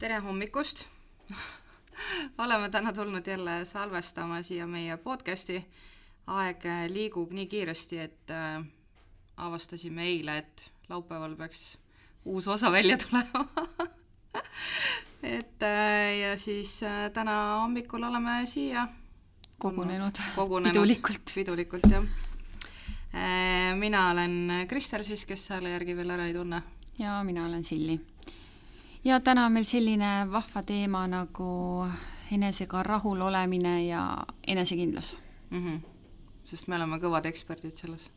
Tere hommikust! Oleme täna tulnud jälle salvestama siia meie podcasti. Aeg liigub nii kiiresti, et avastasime eile, et laupäeval peaks uus osa välja tulema. Ja siis täna hommikul oleme siia kogunenud. Pidulikult, jah. Mina olen Kristel siis, kes selle järgi veel ära ei tunne. Ja mina olen Silli. Ja täna on meil selline vahva teema nagu enesega rahul olemine ja enesekindlus. Sest me oleme kõvad eksperdid selles.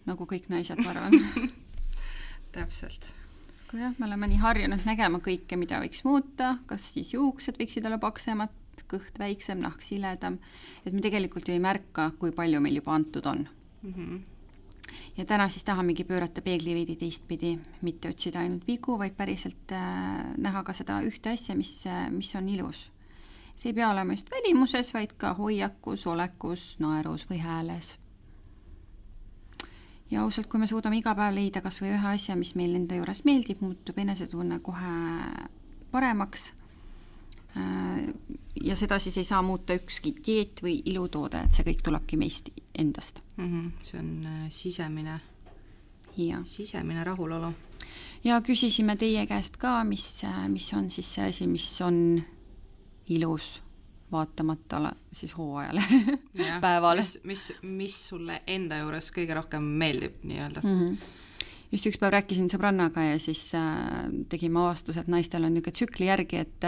Nagu kõik naised, ma arvan. Täpselt. Kui jah, me oleme nii harjunud nägema kõike, mida võiks muuta, kas siis juuksed võiksid olla paksemad, kõht väiksem, nahk siledam, et me tegelikult ju ei märka, kui palju meil juba antud on. Ja täna siis tahamegi pöörata peegli veidi teistpidi, mitte otsida ainult vigu, vaid päriselt näha ka seda ühte asja, mis on ilus. See ei pea olema just välimuses, vaid ka hoiakus, olekus, naerus või hääles. Ja ausalt, kui me suudame iga päev leida kas või ühe asja, mis meil enda juures meeldib, muutub enesetunne kohe paremaks. Ja seda siis ei saa muuta ükski dieet või ilutoode, et see kõik tulebki meist endast. See on sisemine rahulolu. Ja küsisime teie käest ka, mis on siis see asi, mis on ilus vaatamata siis hooajale päeval. Mis sulle enda juures kõige rohkem meeldib nii-öelda? Just üks päev rääkisin sõbrannaga ja siis tegime avastuse, et naistel on niisugune tsükli järgi, et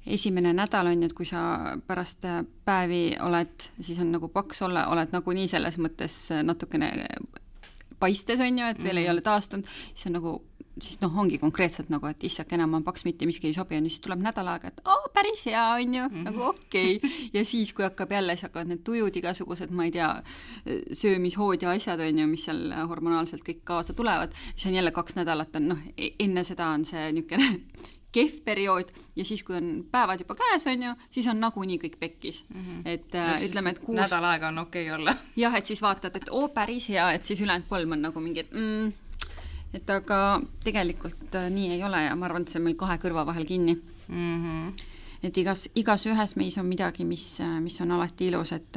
esimene nädal on, et kui sa pärast päevi oled, siis on nagu paks olla, oled nagu nii selles mõttes natukene paistes on ju, et veel ei ole taastunud, siis on nagu siis ongi konkreetselt nagu, et issake enam on paks, mitte miski ei sobi, ja siis tuleb nädal aega, et päris hea on ju, nagu okei. Ja siis, kui hakkab jälle, siis hakkavad need tujud igasugused, ma ei tea, söömishood ja asjad on ju, mis seal hormonaalselt kõik kaasa tulevad, siis on jälle 2 nädalat, enne seda on see niisugune kehv periood ja siis, kui on päevad juba käes on ju, siis on nagunii kõik pekkis. Et ütleme, et 6... Nädal aega on okei olla. Jah, et siis vaatad, et päris hea, et siis ülejäänud 3 on nagu mingi, et aga tegelikult nii ei ole ja ma arvan, et see on meil 2 kõrva vahel kinni. Et igas ühes meis on midagi, mis on alati ilus, et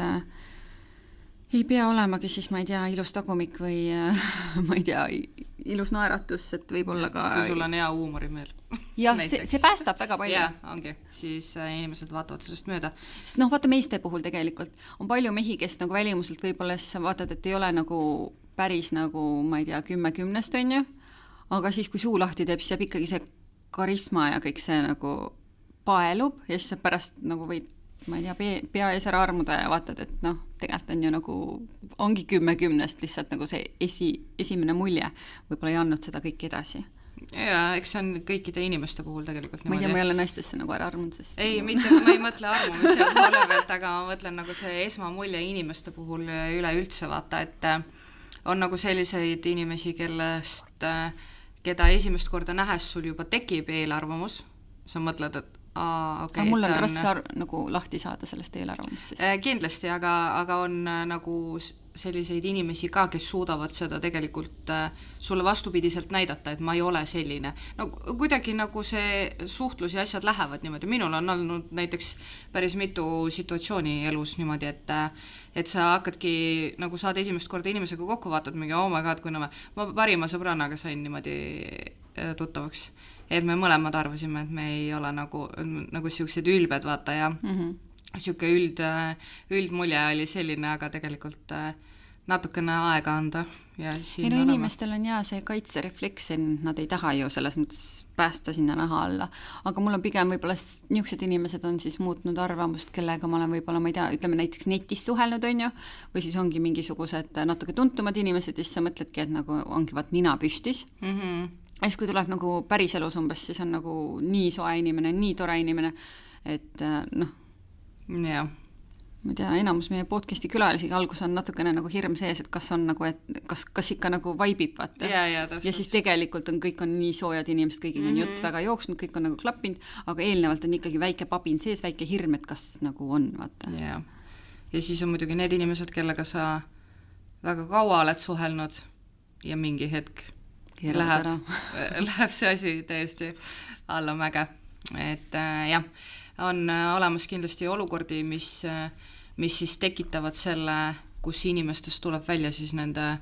ei pea olemagi siis, ma ei tea, ilus tagumik või ma ei tea, ilus naeratus, et võib olla ka... Kui sul on hea huumorimeel. Jah, see päästab väga palju. Jah, ongi. Siis inimesed vaatavad sellest mööda. Sest vaata meeste puhul tegelikult on palju mehi, kes nagu välimuselt võib-olla siis vaatad, et ei ole nagu päris nagu, ma ei tea, 10-10 on ju, aga siis, kui suu lahti teeb, siis jääb ikkagi see karisma ja kõik see nagu paelub ja siis pärast nagu võid, ma ei tea, pea ees ära armuda ja vaatad, et tegelikult on ju nagu, ongi 10-10 lihtsalt nagu see esimene mulje, võib-olla ei andnud seda kõik edasi. Ja eks see on kõikide inimeste puhul tegelikult niimoodi. Ma ei ole naistesse nagu ära armunud, sest... Ei, mitte, ma ei mõtle armumise poole pealt, aga ma mõtlen nagu see esmamulje inimeste puhul üleüldse vaata, et on nagu selliseid inimesi, keda esimest korda nähes sul juba tekib eelarvamus. Sa mõtled, et okay, mul on raske nagu lahti saada sellest eelarvamusest. Kindlasti, aga on nagu selliseid inimesi ka, kes suudavad seda tegelikult sulle vastupidiselt näidata, et ma ei ole selline. No kuidagi nagu see suhtlus ja asjad lähevad niimoodi. Minul on olnud näiteks päris mitu situatsiooni elus niimoodi, et sa hakkadki, nagu saad esimest korda inimesega kokku vaatad mingi, oh my god, kui ma parima sõbrannaga sain niimoodi tuttavaks. Et me mõlemad arvasime, et me ei ole nagu siuksed ülbed vaata ja siuke üldmulje oli selline, aga tegelikult natukene aega anda. Ja inimestel on see kaitserefleks, nad ei taha ju selles mõttes päästa sinna naha alla. Aga mul on pigem võib-olla niisugused inimesed on siis muutnud arvamust, kellega ma olen võib-olla, ma ei tea, ütleme näiteks netis suhelnud on ju, või siis ongi mingisugused natuke tuntumad inimesed ja siis sa mõtledki, et nagu ongi vaat nina püstis. Ja siis kui tuleb nagu päris elus umbes, siis on nagu nii soe inimene, nii tore inimene, et jah. Ma ei tea, enamus meie podcasti külalisi algus on natukene nagu hirm sees, et kas on nagu, et kas ikka nagu vaibib, vaata. Ja siis tegelikult kõik on nii soojad inimesed, kõigil on jutt väga jooksnud, kõik on nagu klappinud, aga eelnevalt on ikkagi väike papin sees, väike hirm, et kas nagu on, vaata. Ja siis on muidugi need inimesed, kellega sa väga kaua oled suhelnud ja mingi hetk läheb see asi täiesti alla mäge. et jah, on olemas kindlasti olukordi, mis siis tekitavad selle, kus inimestest tuleb välja siis nende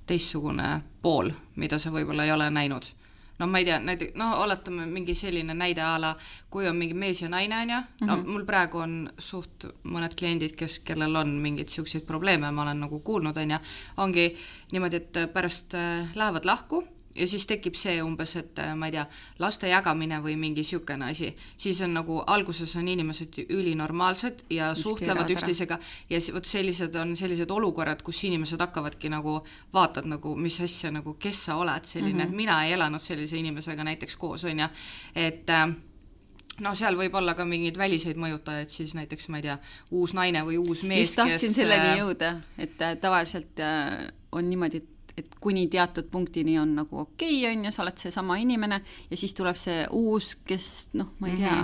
teistsugune pool, mida sa võib-olla ei ole näinud. No ma ei tea, oletame mingi selline näide ala, kui on mingi mees ja naine, no mul praegu on suht mõned kliendid, kellel on mingid siukseid probleeme, ma olen nagu kuulnud, ongi niimoodi, et pärast lähevad lahku ja siis tekib see umbes, et ma ei tea, laste jagamine või mingi siukene asi, siis on nagu alguses on inimesed ülinormaalsed ja suhtlevad üksteisega ja vot sellised olukorrad, kus inimesed hakkavadki nagu vaatad nagu, mis asja nagu, kes sa oled selline, et mina ei elanud sellise inimesega näiteks koos, on ja, et no seal võib olla ka mingid väliseid mõjutajaid, siis näiteks, ma ei tea, uus naine või uus mees, just tahtsin selleni jõuda, et tavaliselt on niimoodi, et kuni teatud punktini on nagu okei, on ja sa oled see sama inimene ja siis tuleb see uus, kes ma ei tea,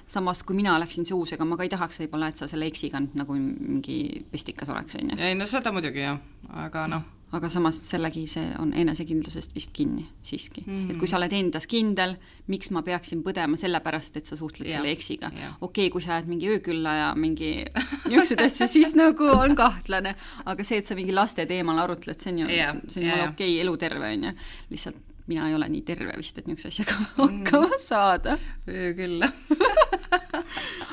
samas kui mina oleksin see uus, ega ma ka ei tahaks võib-olla, et sa selle eksiga nagu mingi pestikas oleks, on ja. Ei, no seda muidugi jah, aga aga samas sellegi see on enesekindlusest vist kinni siiski. Et kui sa oled endas kindel, miks ma peaksin põdema sellepärast, et sa suhtled selle eksiga. Okei, kui sa oled mingi öökülla ja mingi niisugused asju, siis nagu on kahtlane. Aga see, et sa mingi laste teemal arutled, see on ju okei, eluterve on ja. Lihtsalt mina ei ole nii terve vist, et niisuguse asjaga hakkama saada. Öökülla.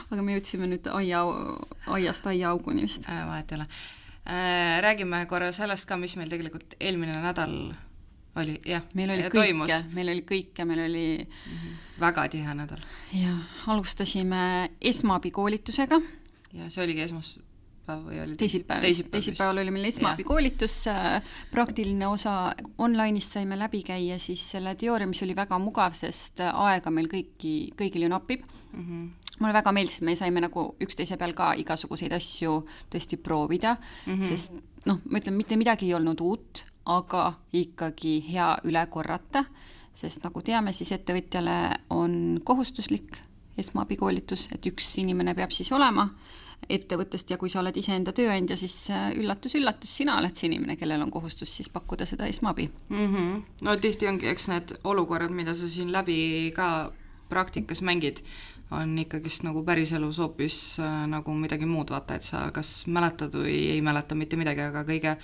Aga me jõudsime nüüd aiast aiaauguni vist. Vahet ei ole. Räägime korra sellest ka, mis meil tegelikult eelmine nädal oli, jah, meil oli kõike, meil oli väga tihe nädal. Ja alustasime esmaabikoolitusega. Ja see oligi esmaspäev või oli teisipäeval oli meil esmaabikoolitus, praktiline osa online'is saime läbi käia, siis selle teooria, mis oli väga mugav, sest aega meil kõigil ju napib. Mulle väga meeldis, et me saime nagu üksteise peal ka igasuguseid asju tõesti proovida, sest ma ütlen, mitte midagi ei olnud uut, aga ikkagi hea üle korrata, sest nagu teame, siis ettevõtjale on kohustuslik esmaabikoolitus, et üks inimene peab siis olema ettevõttest ja kui sa oled iseenda tööandja, siis üllatus, sina oled see inimene, kellel on kohustus siis pakkuda seda esmaabi. No tihti ongi, eks need olukorrad, mida sa siin läbi ka praktikas mängid, on ikkagist nagu päris elus hoopis nagu midagi muud, vaata, et sa kas mäletad või ei mäleta mitte midagi, aga kõige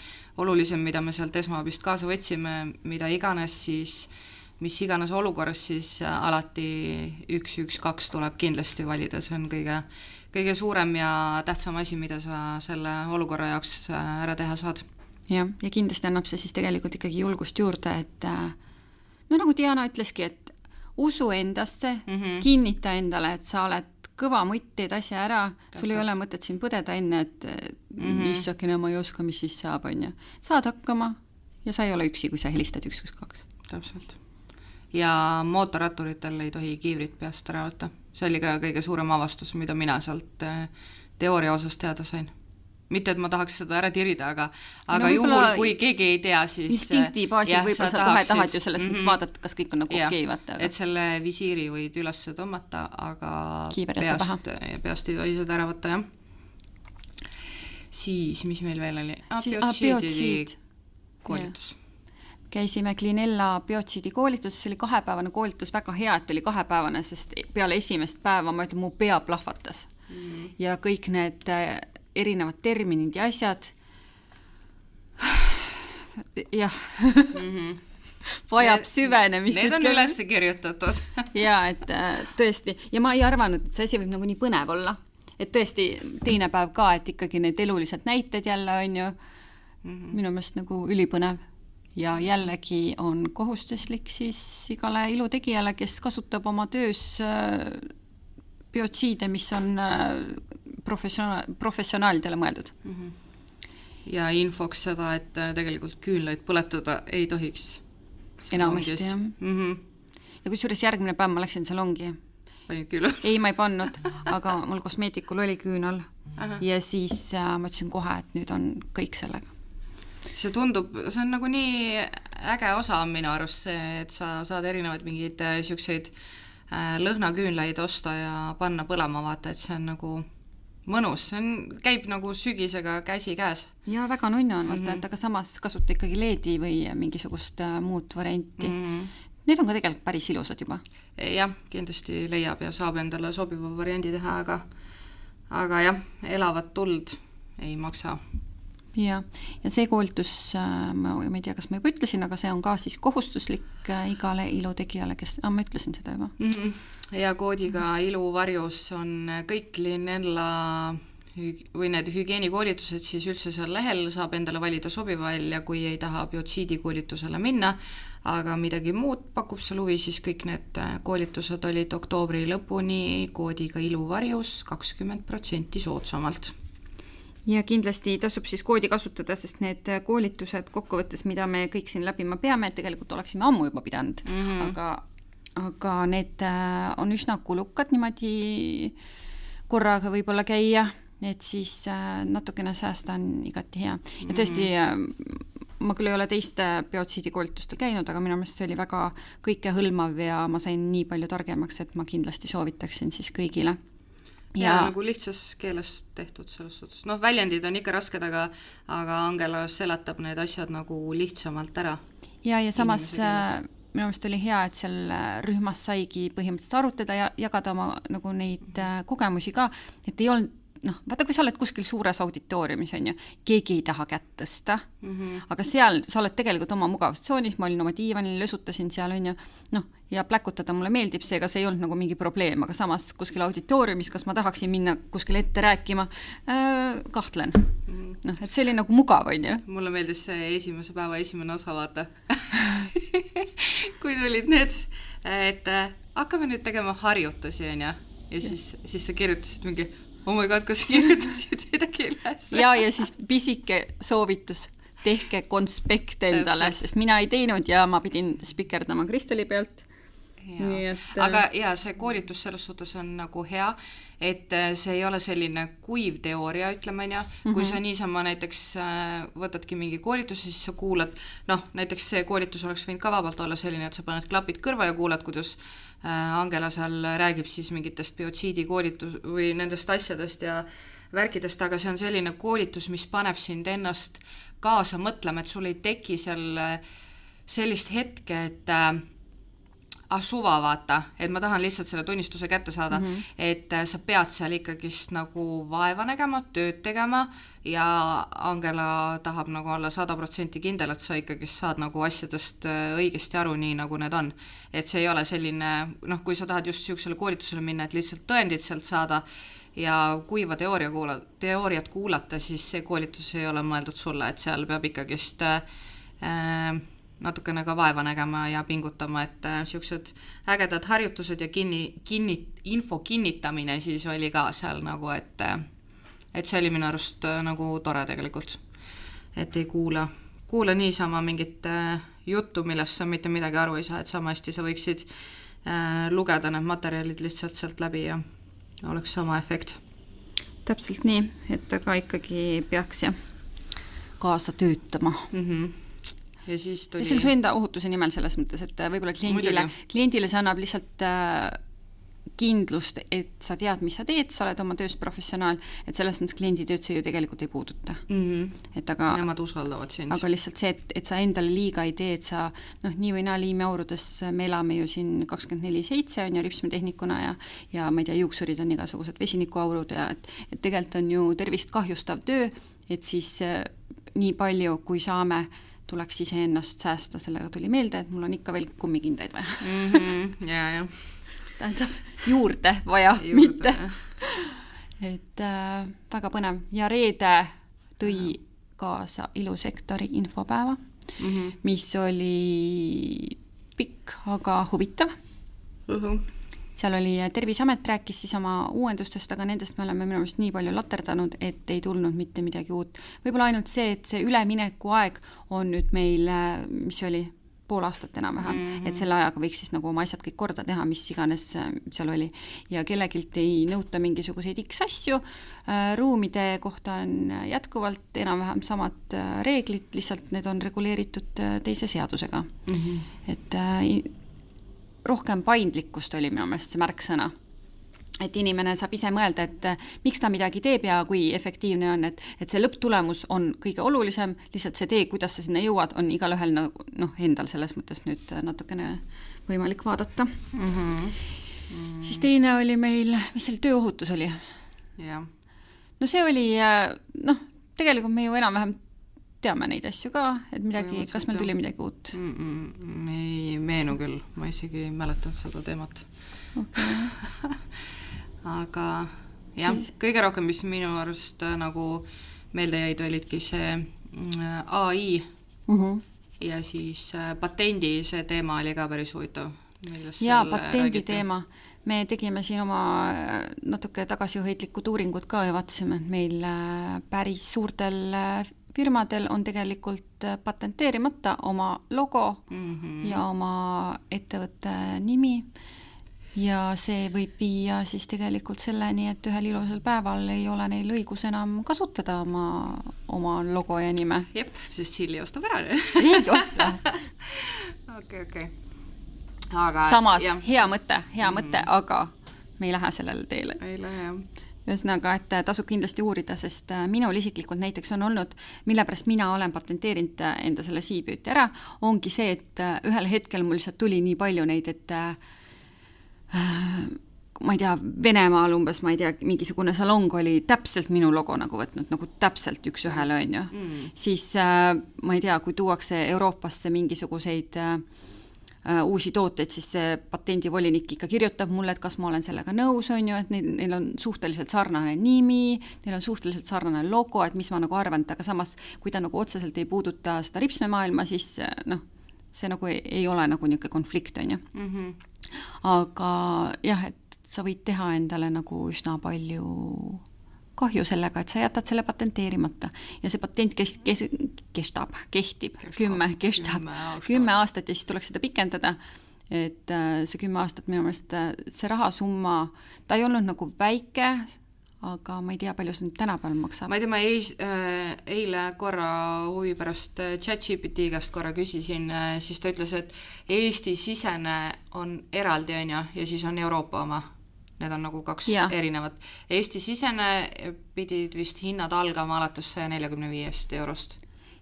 olulisem, mida me sealt esmaabist kaasa võtsime, mida iganes siis, mis iganes olukorras, siis alati 112 tuleb kindlasti valida, see on kõige suurem ja tähtsam asi, mida sa selle olukorra jaoks ära teha saad. Ja kindlasti annab see siis tegelikult ikkagi julgust juurde, et no nagu Diana ütleski, et usu endasse, kinnita endale, et sa oled kõva mutt, teed asja ära, sul ei ole mõtet siin põdeda enne, et issakene ma ei oska, mis siis saab, on ja. Saad hakkama ja sa ei ole üksi, kui sa helistad 112. Täpselt. Ja mootorratturitel ei tohi kiivrit peast ära võtta. See oli ka kõige suurem avastus, mida mina sealt teooria osas teada sain. Mitte, et ma tahaks seda ära tirida, aga juhul, kui keegi ei tea, siis instinkti baasil võib-olla sa kohe tahad ju selles mõttes vaadata, kas kõik on nagu okei, vaata. Et selle visiiri võid üles tõmmata, aga peast ei tohi seda ära võtta, jah. Siis, mis meil veel oli? Biotsiidi koolitus. Käisime Clinella biotsiidi koolitus, see oli 2-päevane koolitus, väga hea, et oli 2-päevane, sest peale esimest päeva, ma ütlen, mu pea plahvatas. Ja kõik need erinevad terminid ja asjad. Jah. Vajab süvenemist. Need on üles kirjutatud. Ja, et tõesti. Ja ma ei arvanud, et see asi võib nagu nii põnev olla. Et tõesti teine päev ka, et ikkagi need elulised näited jälle on ju minu meelest nagu ülipõnev. Ja jällegi on kohustuslik siis igale ilutegijale, kes kasutab oma töös biotsiide, mis on professionaalidele mõeldud. Ja infoks seda, et tegelikult küünlaid põletada ei tohiks. Enamasti, jah. Ja kusjuures järgmine päev ma läksin salongi. Panid küünal? Ei, ma ei pannud, aga mul kosmeetikul oli küünal. Ja siis ma ütlesin kohe, et nüüd on kõik sellega. See tundub, see on nagu nii äge osa minu arust see, et sa saad erinevaid mingeid siukseid lõhnaküünlaid osta ja panna põlema, vaata, et see on nagu mõnus, see käib nagu sügisega käsi käes. Ja väga nunnu on, vaata, et aga samas kasuta ikkagi LED-i või mingisugust muud varianti. need on ka tegelikult päris ilusad juba. Jah, kindlasti leiab ja saab endale sobiva variandi teha, aga jah, elavat tuld ei maksa. Ja see koolitus, ma ei tea, kas ma juba ütlesin, aga see on ka siis kohustuslik igale ilutegijale, kes, ma ütlesin seda juba. Ja koodiga iluvarjus on kõik Linella või need hügieenikoolitused, siis üldse seal lehel saab endale valida sobiva välja, kui ei taha biotsiidi koolitusele minna, aga midagi muud pakub seal huvi, siis kõik need koolitused olid oktoobri lõpuni koodiga iluvarjus 20% soodsamalt. Ja kindlasti tasub siis koodi kasutada, sest need koolitused kokkuvõttes, mida me kõik siin läbima peame, et tegelikult oleksime ammu juba pidanud, aga need on üsna kulukad niimoodi korraga võib-olla käia, et siis natukene säästa on igati hea. Ja tõesti, ma küll ei ole teiste biotsiidi koolitustel käinud, aga minu meelest see oli väga kõikehõlmav ja ma sain nii palju targemaks, et ma kindlasti soovitaksin siis kõigile. Ja nagu lihtsas keeles tehtud selles suhtes. Väljendid on ikka rasked, aga Angela seletab need asjad nagu lihtsamalt ära. Ja samas minu meelest oli hea, et seal rühmas saigi põhimõtteliselt arutada ja jagada oma nagu neid kogemusi ka, et ei olnud vaata, kui sa oled kuskil suures auditooriumis, on ju, keegi ei taha kätt tõsta, aga seal sa oled tegelikult oma mugavustsoonis, ma olin oma diivanil, lösutasin seal, on ju, ja pläkutada mulle meeldib see, aga see ei olnud nagu mingi probleem, aga samas kuskil auditooriumis, kas ma tahaksin minna kuskil ette rääkima, kahtlen. Et see oli nagu mugav, on ju. Mulle meeldis see esimese päeva esimene osa, vaata. Kui tulid need, et hakkame nüüd tegema harjutusi, on ju, ja siis sa kirjutasid mingi oh my god, kas kirjutasid midagi üles? Ja siis pisike soovitus, tehke konspekt endale, sest mina ei teinud ja ma pidin spikerdama Kristeli pealt. Aga see koolitus selles suhtes on nagu hea, et see ei ole selline kuiv teooria, ütleme, kui sa niisama näiteks võtadki mingi koolitus, siis sa kuulad, näiteks see koolitus oleks võinud ka vabalt olla selline, et sa paned klapid kõrva ja kuulad, kuidas Angela seal räägib siis mingitest biotsiidi koolitus või nendest asjadest ja värkidest, aga see on selline koolitus, mis paneb sind ennast kaasa mõtlema, et sul ei teki seal sellist hetke, et suva vaata, et ma tahan lihtsalt selle tunnistuse kätte saada, et sa pead seal ikkagist nagu vaeva nägema, tööd tegema ja Angela tahab nagu olla 100% kindel, et sa ikkagist saad nagu asjadest õigesti aru nii, nagu need on. Et see ei ole selline, kui sa tahad just siuksele koolitusele minna, et lihtsalt tõendid sealt saada ja kuiva teooriat kuulata, siis see koolitus ei ole mõeldud sulle, et seal peab ikkagist natukene ka vaeva nägema ja pingutama, et siuksed ägedad harjutused ja info kinnitamine siis oli ka seal nagu, et see oli minu arust nagu tore tegelikult, et ei kuula niisama mingit juttu, millest sa mitte midagi aru ei saa, et sama hästi sa võiksid lugeda need materjalid lihtsalt sealt läbi ja oleks sama efekt. Täpselt nii, et aga ikkagi peaks kaasa töötama. Ja siis tuli... Ja see on su enda ohutuse nimel selles mõttes, et võib-olla kliendile see annab lihtsalt kindlust, et sa tead, mis sa teed, sa oled oma töös professionaal, et selles mõttes kliendi tööd see ju tegelikult ei puuduta. Nemad usaldavad sind. Aga lihtsalt see, et sa endale liiga ei tee, et sa nii või naa liimiaurudes me elame ju siin 24/7 on ju ripsmetehnikuna ja ma ei tea, juuksurid on igasugused vesinikuaurud ja et tegelikult on ju tervist kahjustav töö, et siis nii palju, kui saame tuleks ise ennast säästa, sellega tuli meelde, et mul on ikka veel kummikindaid vaja. Ja. Tähendab, juurde vaja, mitte. Et väga põnev. Ja Reede tõi kaasa ilusektori infopäeva, mis oli pikk, aga huvitav. Seal oli Terviseamet rääkis siis oma uuendustest, aga nendest me oleme minu meelest nii palju laterdanud, et ei tulnud mitte midagi uut. Võib-olla ainult see, et see ülemineku aeg on nüüd meil, mis oli pool aastat enam-vähem, et selle ajaga võiks siis nagu oma asjad kõik korda teha, mis iganes seal oli. Ja kellegilt ei nõuta mingisuguseid X asju. Ruumide kohta on jätkuvalt enam-vähem samad reeglid, lihtsalt need on reguleeritud teise seadusega. Et rohkem paindlikkust oli minu meelest see märksõna. et inimene saab ise mõelda, et miks ta midagi teeb ja kui efektiivne on, et see lõpptulemus on kõige olulisem, lihtsalt see tee, kuidas sa sinna jõuad, on igal ühel endal selles mõttes nüüd natukene võimalik vaadata. Siis teine oli meil, mis seal tööohutus oli? Jah. No see oli, tegelikult me ju enam-vähem teame neid asju ka, et midagi, kas meil tuli midagi uut? Ei meenu küll, ma isegi mäletan seda teemat. Okay. Aga jah, kõige rohkem, mis minu arust nagu meelde jäid, olidki see AI ja siis patendi see teema oli ka päris huvitav. Jaa, patendi teema. Me tegime siin oma natuke tagasihoidlikud uuringud ka ja vaatasime, et meil päris suurtel firmadel on tegelikult patenteerimata oma logo ja oma ettevõtte nimi. Ja see võib viia siis tegelikult selleni, et ühel ilusal päeval ei ole neil õigus enam kasutada oma logo ja nime. Jep, sest Silli ostab ära. Ei osta. Okay. Aga, samas, hea mõte, aga me ei lähe sellele teele. Ei lähe, jah. Ühesõnaga, et tasub kindlasti uurida, sest minul isiklikult näiteks on olnud, mille pärast mina olen patenteerinud enda selle siibüüti ära, ongi see, et ühel hetkel mul lihtsalt tuli nii palju neid, et ma ei tea, Venemaal umbes, ma ei tea, mingisugune salong oli täpselt minu logo nagu võtnud, nagu täpselt üks ühele on ju. Siis ma ei tea, kui tuuakse Euroopasse mingisuguseid uusi tooteid, siis see patendivolinik ikka kirjutab mulle, et kas ma olen sellega nõus, on ju, et neil on suhteliselt sarnane nimi, neil on suhteliselt sarnane logo, et mis ma nagu arvan, aga samas, kui ta nagu otseselt ei puuduta seda ripsmemaailma, siis see nagu ei ole nagu niisugune konflikt, on ju. Aga jah, et sa võid teha endale nagu üsna palju kahju sellega, et sa jätad selle patenteerimata ja see patent kehtib 10 aastat ja siis tuleks seda pikendada, et see 10 aastat minu meelest see rahasumma, ta ei olnud nagu väike, aga ma ei tea, palju see nüüd tänapäeval maksab. Ma ei tea, ma eile korra huvi pärast ChatGPT käest korra küsisin, siis ta ütles, et Eesti sisene on eraldi, on ja siis on Euroopa oma. Need on nagu kaks erinevat. Eesti sisene pidid vist hinnad algama alates 145 eurost.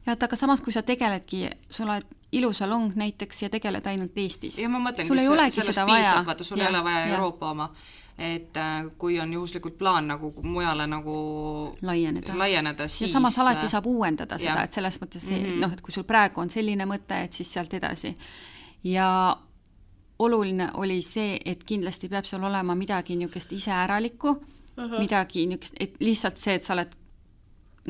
Ja, aga samas, kui sa tegeledki, sul oled ilusalong näiteks ja tegeled ainult Eestis. Ja ma mõtlen, sul ei olegi seda vaja. Vaata, sul ei ole vaja Euroopa oma. Et kui on juhuslikult plaan nagu mujale nagu laieneda siis... Ja samas alati saab uuendada seda, et selles mõttes et kui sul praegu on selline mõte, et siis sealt edasi. Ja oluline oli see, et kindlasti peab seal olema midagi niisugust iseäralikku, midagi niisugust, et lihtsalt see, et sa oled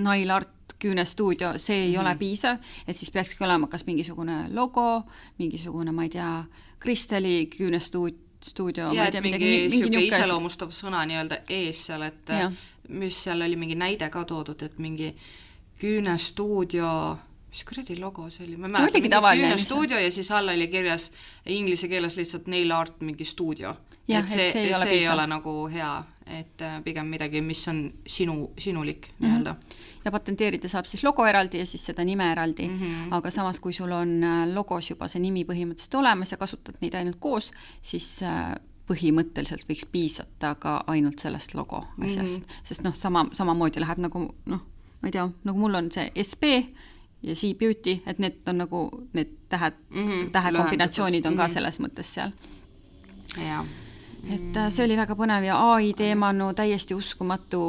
Nail Art Küünestuudio, see ei ole piisav, et siis peakski olema kas mingisugune logo, mingisugune, ma ei tea, Kristeli Küünestuudio, ja et mingi iseloomustav sõna nii-öelda ees seal, et mis seal oli mingi näide ka toodud, et mingi Küünestuudio, mis kuradi logo see oli? Ma mäletan, mingi Küünestuudio ja siis alla oli kirjas inglise keeles lihtsalt Nail Art mingi stuudio. Ja, et see ei ole nagu hea, et pigem midagi, mis on sinulik nii-öelda. Ja patenteerida saab siis logo eraldi ja siis seda nime eraldi, aga samas kui sul on logos juba see nimi põhimõtteliselt olemas ja kasutad neid ainult koos, siis põhimõtteliselt võiks piisata ka ainult sellest logo asjast, sest samamoodi läheb nagu, ma ei tea, nagu mul on see SP ja C-Beauty, et need on nagu need tähekombinatsioonid on ka selles mõttes seal. Ja. Et see oli väga põnev ja AI teema täiesti uskumatu.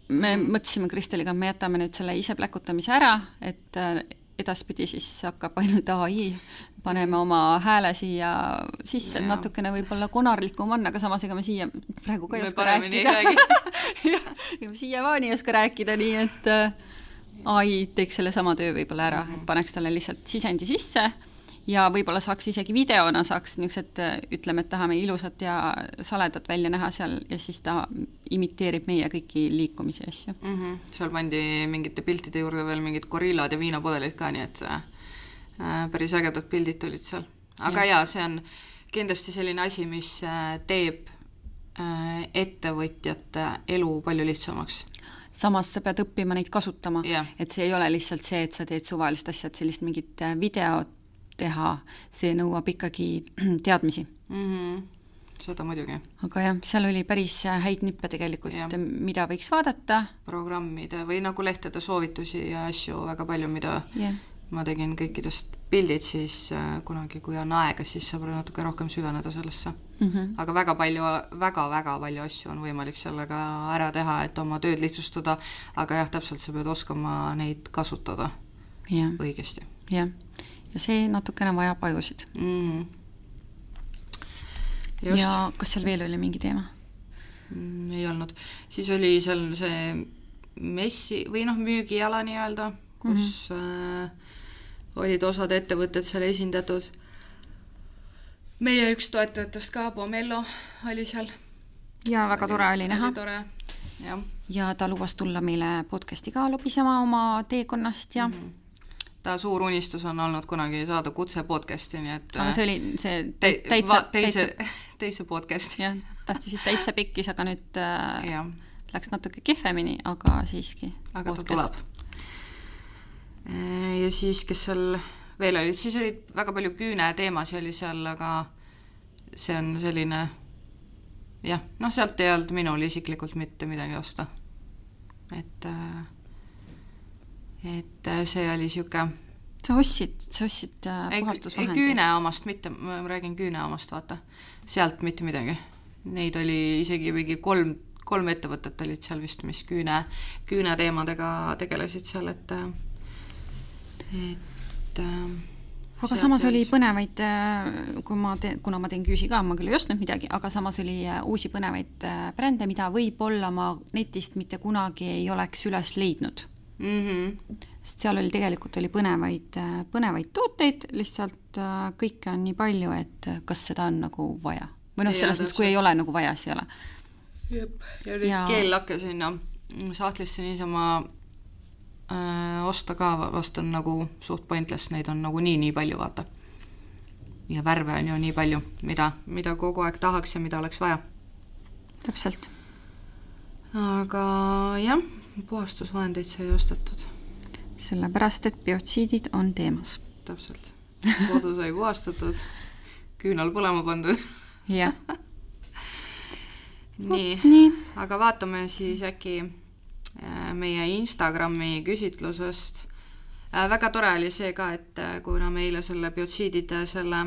Me mõtlesime Kristeliga, me jätame nüüd selle ise pläkutamise ära, et edaspidi siis hakkab ainult AI, paneme oma hääle siia sisse, natukene võib-olla konarlikum on, aga samas ega me siia praegu ka ei oska rääkida. Siiamaani ei oska rääkida, nii et AI teeks selle sama töö võib-olla ära, et paneks talle lihtsalt sisendi sisse ja võib-olla saaks isegi videona, saaks niisugused, ütleme, et tahame ilusat ja saledat välja näha seal ja siis ta imiteerib meie kõiki liikumisi asju. Seal pandi mingite piltide juurde veel mingid gorillad ja viinapodelid ka, nii et päris ägedad pildid olid seal. Aga see on kindlasti selline asi, mis teeb ettevõtjate elu palju lihtsamaks. Samas sa pead õppima neid kasutama, et see ei ole lihtsalt see, et sa teed suvalist asja, et sellist mingit videot teha, see nõuab ikkagi teadmisi. seda muidugi. Aga jah, seal oli päris häid nippe tegelikult, mida võiks vaadata. Programmide või nagu lehtede soovitusi ja asju väga palju, mida ma tegin kõikidest pildid, siis kunagi, kui on aega, siis saab natuke rohkem süveneda sellesse. Aga väga palju asju on võimalik sellega ära teha, et oma tööd lihtsustada, aga jah, täpselt sa pead oskama neid kasutada õigesti. Ja see natukene vajab ajusid. Ja kas seal veel oli mingi teema? Ei olnud. Siis oli seal see messi või müügijala nii-öelda, kus olid osad ettevõtted seal esindatud. Meie üks toetajatest ka, Pomello, oli seal. Ja väga tore oli näha. Tore, jah. Ja ta lubas tulla meile podcasti ka lobisema oma teekonnast ja ta suur unistus on olnud kunagi saada kutse podcasti, nii et aga see oli see teise podcast. Jah, tahtis vist täitsa pikkis, aga nüüd läks natuke kehvemini, aga siiski. Aga ta tuleb. Ja siis, kes seal veel olid, siis olid väga palju küüne teemasi oli seal, aga see on selline sealt ei olnud minul isiklikult mitte midagi osta. Et see oli siuke Sa ostsid puhastusvahendeid? Küüne omast, mitte, ma räägin küüne omast, vaata. Sealt mitte midagi. Neid oli isegi mingi kolm ettevõtet olid seal vist, mis küüne teemadega tegelesid seal, aga samas oli põnevaid, kuna ma teen küüsi ka, ma küll ei ostnud midagi, aga samas oli uusi põnevaid brände, mida võib-olla ma netist mitte kunagi ei oleks üles leidnud. Sest seal oli tegelikult põnevaid tooteid, lihtsalt kõike on nii palju, et kas seda on nagu vaja. Või selles mõttes, kui ei ole nagu vaja, siis ei ole. Ja keellakke sinna sahtlisse niisama osta ka vast on nagu suht pointless, neid on nagu nii palju, vaata. Ja värve on ju nii palju, mida kogu aeg tahaks ja mida oleks vaja. Täpselt. Aga jah, puhastusvahendeid sai ostetud. Sellepärast, et biotsiidid on teemas. Täpselt. Kodu sai puhastatud, küünal põlema pandud. Jah. Nii, aga vaatame siis äkki meie Instagrami küsitlusest. Väga tore oli see ka, et kuna meile selle biotsiidide selle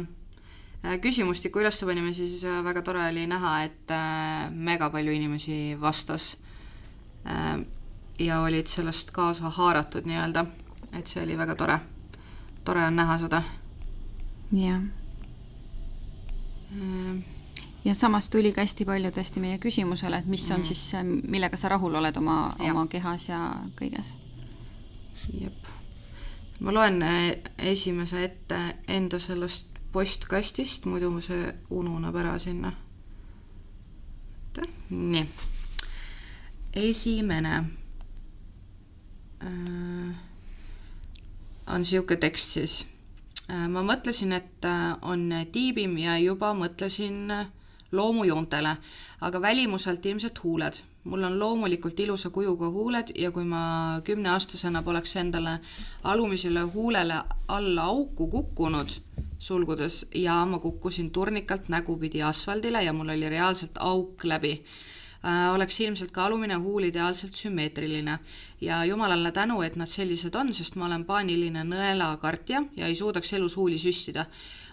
küsimustiku üles panime, siis väga tore oli näha, et mega palju inimesi vastas ja olid sellest kaasa haaratud nii-öelda, et see oli väga tore. Tore on näha seda. Jah. Ja samas tuli ka hästi palju tõesti meie küsimusele, et mis on siis, millega sa rahul oled oma kehas ja kõiges. Jep. Ma loen esimese ette enda sellest postkastist, muidu ma see ununeb ära sinna. Nii. Esimene on siuke tekst siis. Ma mõtlesin, et on tiibim ja juba mõtlesin loomujoontele, aga välimuselt ilmselt huuled. Mul on loomulikult ilusa kujuga huuled ja kui ma 10-aastasena poleks endale alumisele huulele alla auku kukkunud sulgudes ja ma kukkusin turnikalt nägupidi asfaldile ja mul oli reaalselt auk läbi. Oleks ilmselt ka alumine huul ideaalselt sümmeetriline ja jumalale tänu, et nad sellised on, sest ma olen paaniline nõelakartja ja ei suudaks elus huuli süstida.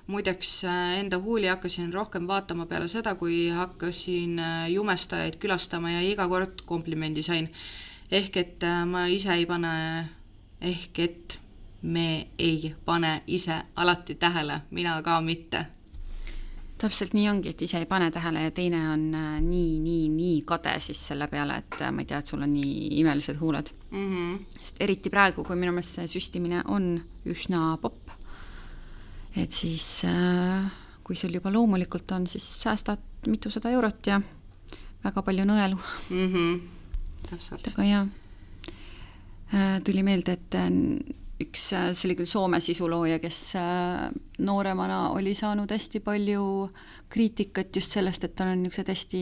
Muideks enda huuli hakkasin rohkem vaatama peale seda, kui hakkasin jumestajaid külastama ja iga kord komplimendi sain. Ehk et me ei pane ise alati tähele, mina ka mitte. Täpselt nii ongi, et ise ei pane tähele ja teine on nii kade siis selle peale, et ma ei tea, et sul on nii imelised huuled. Sest eriti praegu, kui minu meelest see süstimine on üsna popp. Et siis, kui sul juba loomulikult on, siis säästad mitusada eurot ja väga palju nõelu. Täpselt. Aga jah, tuli meelde, et see oli küll Soome sisulooja, kes nooremana oli saanud hästi palju kriitikat just sellest, et tal on niisugused hästi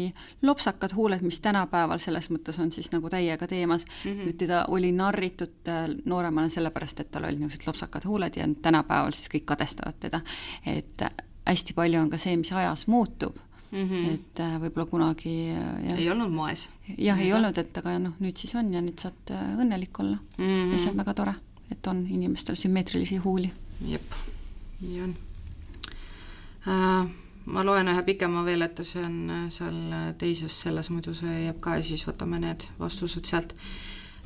lopsakad huuled, mis tänapäeval selles mõttes on siis nagu täiega teemas. Et teda oli narritud nooremana sellepärast, et tal oli niisugused lopsakad huuled ja tänapäeval siis kõik kadestavad teda. Et hästi palju on ka see, mis ajas muutub. et võib-olla kunagi ei olnud moes. Jah, ei olnud, et aga noh, nüüd siis on ja nüüd saad õnnelik olla. Ja see on väga tore, et on inimestel sümmeetrilisi huuli. Jep, nii on. Ma loen ühe pikema veel, et see on seal teises selles, muidu see jääb ka ja siis võtame need vastused sealt.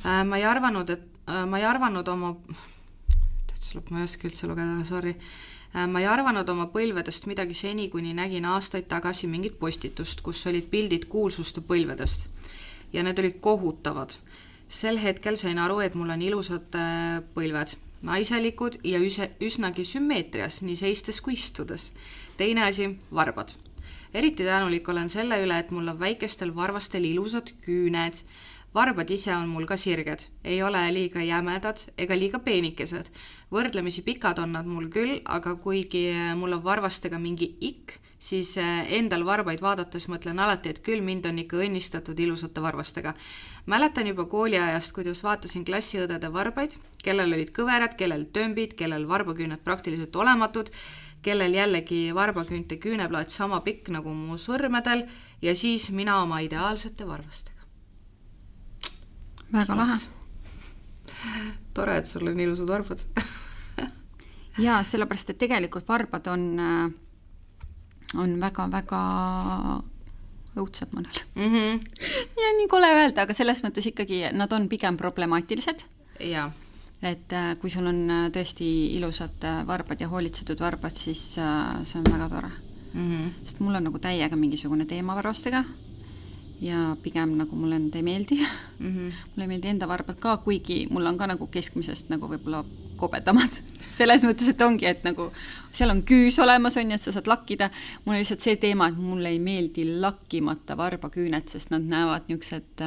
Ma ei arvanud oma, ma ei oska üldse lugeda, sorry. Ma ei arvanud oma põlvedest midagi seni, kuni nägin aastaid tagasi mingit postitust, kus olid pildid kuulsuste põlvedest. Ja need olid kohutavad. Sel hetkel sain aru, et mul on ilusad põlved, naiselikud ja üsnagi sümmeetrias, nii seistes kui istudes. Teine asi, varbad. Eriti tänulik olen selle üle, et mul on väikestel varvastel ilusad küüned. Varbad ise on mul ka sirged, ei ole liiga jämedad ega liiga peenikesed. Võrdlemisi pikad on nad mul küll, aga kuigi mul on varvastega mingi ikk, siis endal varbaid vaadates mõtlen alati, et küll mind on ikka õnnistatud ilusate varvastega. Mäletan juba kooliajast, kuidas vaatasin klassiõdede varbaid, kellel olid kõverad, kellel tömbid, kellel varbaküüned praktiliselt olematud, kellel jällegi varbaküünte küüneplaat sama pikk nagu mu sõrmedel ja siis mina oma ideaalsete varvastega. Väga lahe. Tore, et sul on ilusad varbad. Jaa, sellepärast, et tegelikult varbad on väga-väga õudsad mõnel. Ja nii kole öelda, aga selles mõttes ikkagi nad on pigem problemaatilised. Jaa. Et kui sul on tõesti ilusad varbad ja hoolitsetud varbad, siis see on väga tore. Sest mul on nagu täiega mingisugune teema varvastega ja pigem nagu mulle enda ei meeldi. Mulle ei meeldi enda varbad ka, kuigi mul on ka nagu keskmisest nagu võib-olla kobedamad. Selles mõttes, et ongi, et nagu seal on küüs olemas, on, et sa saad lakkida. Mul on lihtsalt see teema, et mulle ei meeldi lakkimata varbaküünet, sest nad näevad niisugused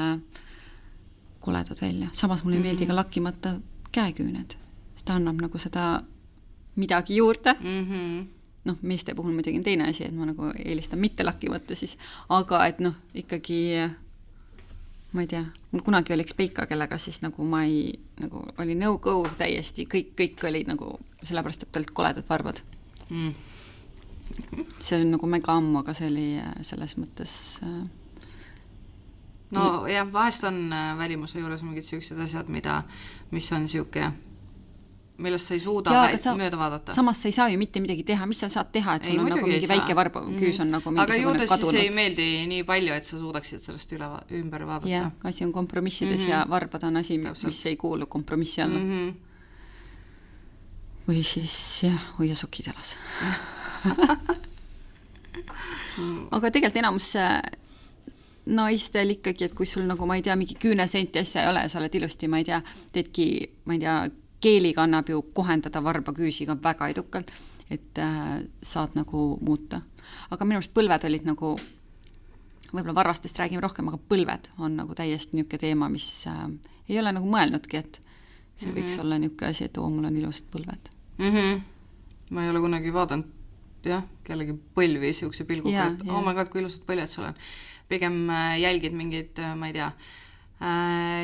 koledad välja. Samas mulle ei meeldi ka lakkimata käeküüned. Seda annab nagu seda midagi juurde. Noh, meeste puhul muidugi on teine asi, et ma nagu eelistan mitte lakkimata siis, aga et noh, ikkagi ma ei tea, mul kunagi oli üks peika, kellega siis nagu ma ei, nagu oli no-go täiesti, kõik oli nagu sellepärast, et olid koledad varbad. See oli nagu mega ammu, aga see oli selles mõttes no jah, vahest on välimuse juures mingid sellised asjad, mis on siuke, millest sa ei suuda mööda vaadata. Samas sa ei saa ju mitte midagi teha, mis sa saad teha, et sul on nagu mingi väike varbaküüs on nagu mingisugune kadunud. Aga ju siis ei meeldi nii palju, et sa suudaksid sellest ümber vaadata. Jah, asi on kompromissides ja varbad on asi, mis ei kuulu kompromissi alla. Või siis jah, hoia sokid jalas. Aga tegelikult enamus naistel ikkagi, et kui sul nagu, ma ei tea, mingi küünesenti asja ei ole, sa oled ilusti, ma ei tea, teedki, ma ei tea, keeliga annab ju kohendada varbaküüsiga väga edukalt, et saad nagu muuta. Aga minu arust põlved olid nagu, võib-olla varvastest räägime rohkem, aga põlved on nagu täiesti niisugune teema, mis ei ole nagu mõelnudki, et see võiks olla niisugune asi, et mul on ilusad põlved. Ma ei ole kunagi vaadanud, jah, kellegi põlvi siukse pilguga, et my god, kui ilusad põlved sul on. Pigem jälgid mingid, ma ei tea,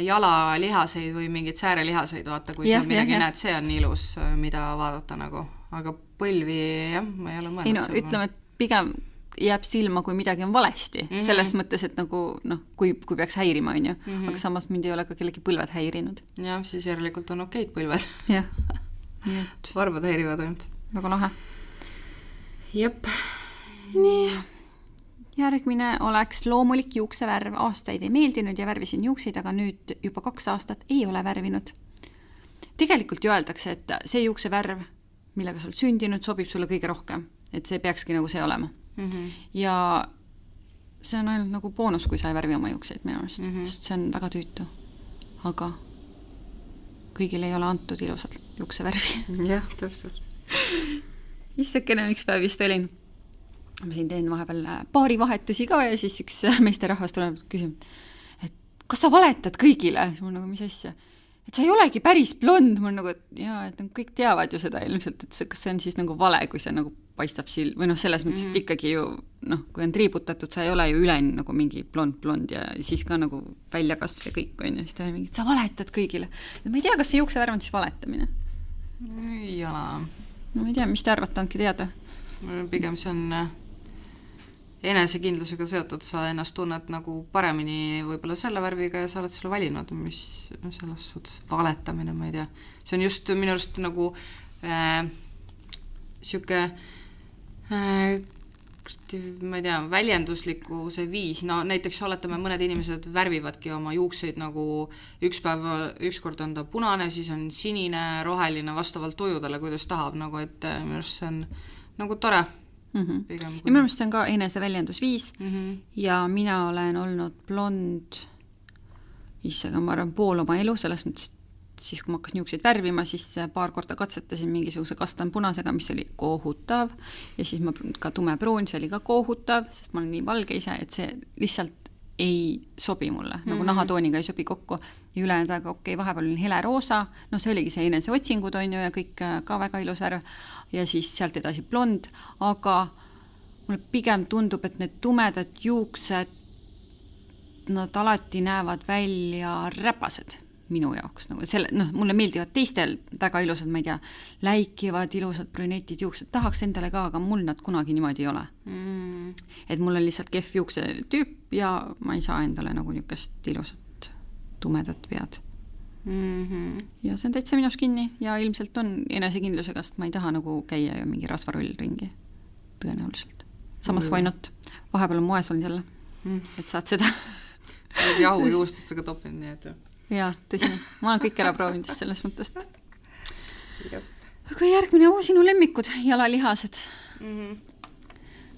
jalalihaseid või mingid säärelihaseid, vaata, kui seal midagi näed, see on ilus, mida vaadata nagu. Aga põlvi, jah, ma ei ole mõelnud. Ei no, ütleme, et pigem jääb silma, kui midagi on valesti. Selles mõttes, et nagu, noh, kui peaks häirima, on ju. Aga samas mind ei ole ka kellegi põlved häirinud. Jah, siis järelikult on okeid põlved. Jah. Varbad häirivad ainult. Väga lahe. Jep. Nii. Järgmine oleks loomulik juuksevärv. Aastaid ei meeldinud ja värvisin juukseid, aga nüüd juba 2 aastat ei ole värvinud. Tegelikult ju öeldakse, et see juuksevärv, millega sa oled sündinud, sobib sulle kõige rohkem. Et see peakski nagu see olema. Ja see on ainult nagu boonus, kui sa ei värvi oma juukseid minu arust. Sest see on väga tüütu. Aga kõigil ei ole antud ilusalt juuksevärvi. Jah, täpselt. Issakene, miks päevist olin. Ma siin teen vahepeal paari vahetusi ka ja siis üks meesterahvas tuleb küsima, et kas sa valetad kõigile? Mul nagu, mis asja? Et sa ei olegi päris blond. Mul nagu, et jaa, et kõik teavad ju seda ilmselt, et kas see on siis nagu vale, kui see nagu paistab või noh, selles mõttes, et ikkagi ju, noh, kui on triibutatud, sa ei ole ju üleni nagu mingi blond ja siis ka nagu väljakasv ja kõik on ja siis ta oli mingi, et sa valetad kõigile. Ma ei tea, kas see juuksevärv on siis valetamine? Jaa. No ma ei tea, mis te arvate, andke teada? Pigem see on enesekindlusega seotud, sa ennast tunned nagu paremini võib-olla selle värviga ja sa oled selle valinud, mis selles suhtes valetamine, ma ei tea. See on just minu arust nagu siuke ma ei tea, väljendusliku see viis, no näiteks oletame, mõned inimesed värvivadki oma juukseid nagu ükskord on ta punane, siis on sinine, roheline vastavalt tujudele, kuidas tahab, nagu et minu arust see on nagu tore. Ja minu arust see on ka enese väljendusviis ja mina olen olnud blond issaga, ma arvan, pool oma elu, selles mõttes siis kui ma hakkasin juukseid värvima, siis paar korda katsetasin mingisuguse kastanpunasega, mis oli kohutav ja siis ma ka tumepruun, see oli ka kohutav, sest ma olen nii valge ise, et see lihtsalt ei sobi mulle, nagu nahatooniga ei sobi kokku ja ülejäänud aega vahepeal olin hele roosa, no see oligi see enese otsingud on ju ja kõik ka väga ilus värv ja siis sealt edasi blond, aga mulle pigem tundub, et need tumedad juuksed, nad alati näevad välja räpased minu jaoks, nagu selle, mulle meeldivad teistel väga ilusad, ma ei tea, läikivad, ilusad brünetid juuksed, tahaks endale ka, aga mul nad kunagi niimoodi ei ole. Et mul on lihtsalt kehv juukse tüüp ja ma ei saa endale nagu niisugust ilusat tumedat pead. Ja see on täitsa minus kinni ja ilmselt on enesekindlusega, sest ma ei taha nagu käia ju mingi rasvarull ringi, tõenäoliselt. Samas why not? Vahepeal on moes olnud jälle, et saad seda. Sa oled jahu juustustega topinud, nii et jaa, tõsi. Ma olen kõik ära proovinud selles mõttes. Aga järgmine sinu lemmikud, jalalihased.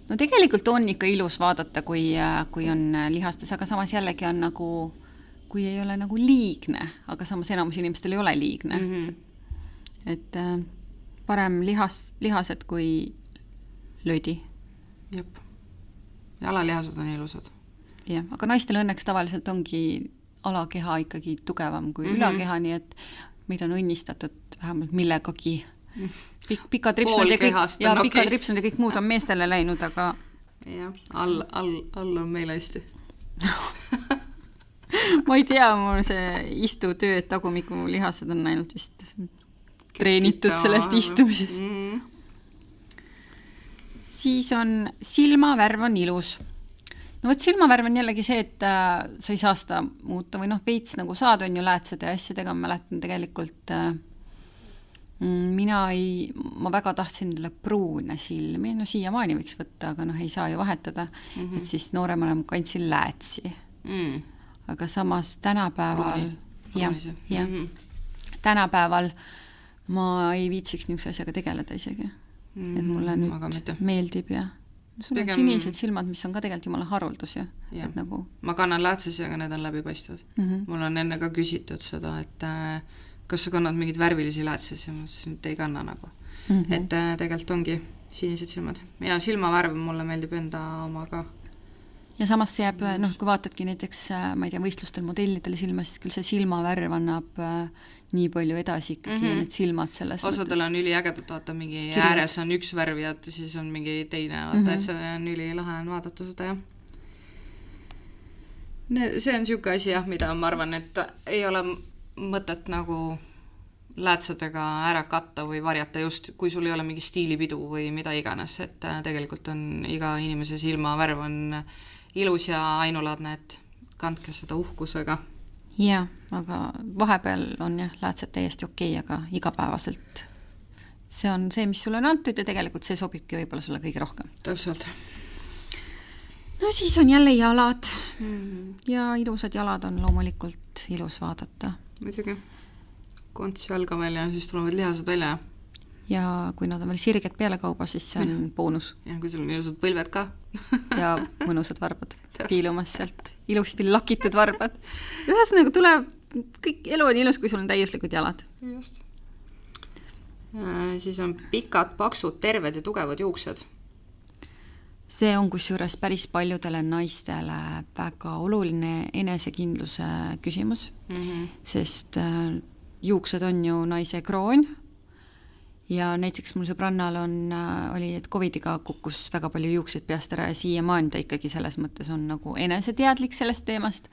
No tegelikult on ikka ilus vaadata, kui on lihastes, aga samas jällegi on nagu, kui ei ole nagu liigne, aga samas enamus inimestel ei ole liigne. Et parem lihased kui löödi. Jep. Jalalihased on ilusad. Jah, aga naistel õnneks tavaliselt ongi alakeha ikkagi tugevam kui ülakeha, nii et meid on õnnistatud vähemalt millegagi. Pikad ripsnud ja kõik muud on meestele läinud, aga jah, all on meil hästi. Ma ei tea, mul see istutöö, et tagumiku lihased on ainult vist treenitud sellest istumisest. Siis on silmavärv on ilus. No võt silmavärv on jällegi see, et sa ei saa seda muuta või veits nagu saad on ju läätsede ja asjadega, ma mäletan tegelikult ma väga tahtsin endale pruune silmi, siiamaani võiks võtta, aga ei saa ju vahetada, et siis nooremale ma kandsin läätsi. Aga samas tänapäeval tänapäeval ma ei viitsiks niisuguse asjaga tegeleda isegi, et mulle nüüd meeldib ja sul on sinised silmad, mis on ka tegelikult jumala haruldus ju. Et nagu ma kannan läätsesi, aga need on läbipaistvad. Mul on enne ka küsitud seda, et kas sa kannad mingid värvilisi läätsesi, ma ütlesin, et ei kanna nagu. Et tegelikult ongi sinised silmad. Ja silmavärv mulle meeldib enda oma ka. Ja samas see jääb, kui vaatadki näiteks, ma ei tea, võistlustel modellidele silma, siis küll see silmavärv annab nii palju edasi ikkagi ja need silmad selles osadel on üliägedat, vaata mingi ääres on üks värv ja siis on mingi teine, vaata, et see on ülilahe on vaadata seda, jah. See on siuke asi, jah, mida ma arvan, et ei ole mõtet nagu läätsadega ära katta või varjata just, kui sul ei ole mingi stiilipidu või mida iganes, et tegelikult on iga inimese silmavärv on ilus ja ainulaadne, et kandke seda uhkusega. Jaa, aga vahepeal on jah, läätsed täiesti okei, aga igapäevaselt see on see, mis sulle on antud ja tegelikult see sobibki võib-olla sulle kõige rohkem. Täpselt. No siis on jälle jalad ja ilusad jalad on loomulikult ilus vaadata. Muidugi. Konts jalga veel ja siis tulevad lihased välja. Ja kui nad on veel sirged peale kauba, siis see on boonus. Ja kui sul on ilusad põlved ka. Ja mõnusad varbad piilumas sealt. Ilusti lakitud varbad. Ühesõnaga tuleb, kõik elu on ilus, kui sul on täiuslikud jalad. Just. Siis on pikad, paksud, terved ja tugevad juuksed. See on kusjuures päris paljudele naistele väga oluline enesekindluse küsimus, sest juuksed on ju naise kroon ja näiteks mul sõbrannal oli, et COVIDiga kukkus väga palju juukseid peast ära ja siiamaani ta ikkagi selles mõttes on nagu eneseteadlik sellest teemast,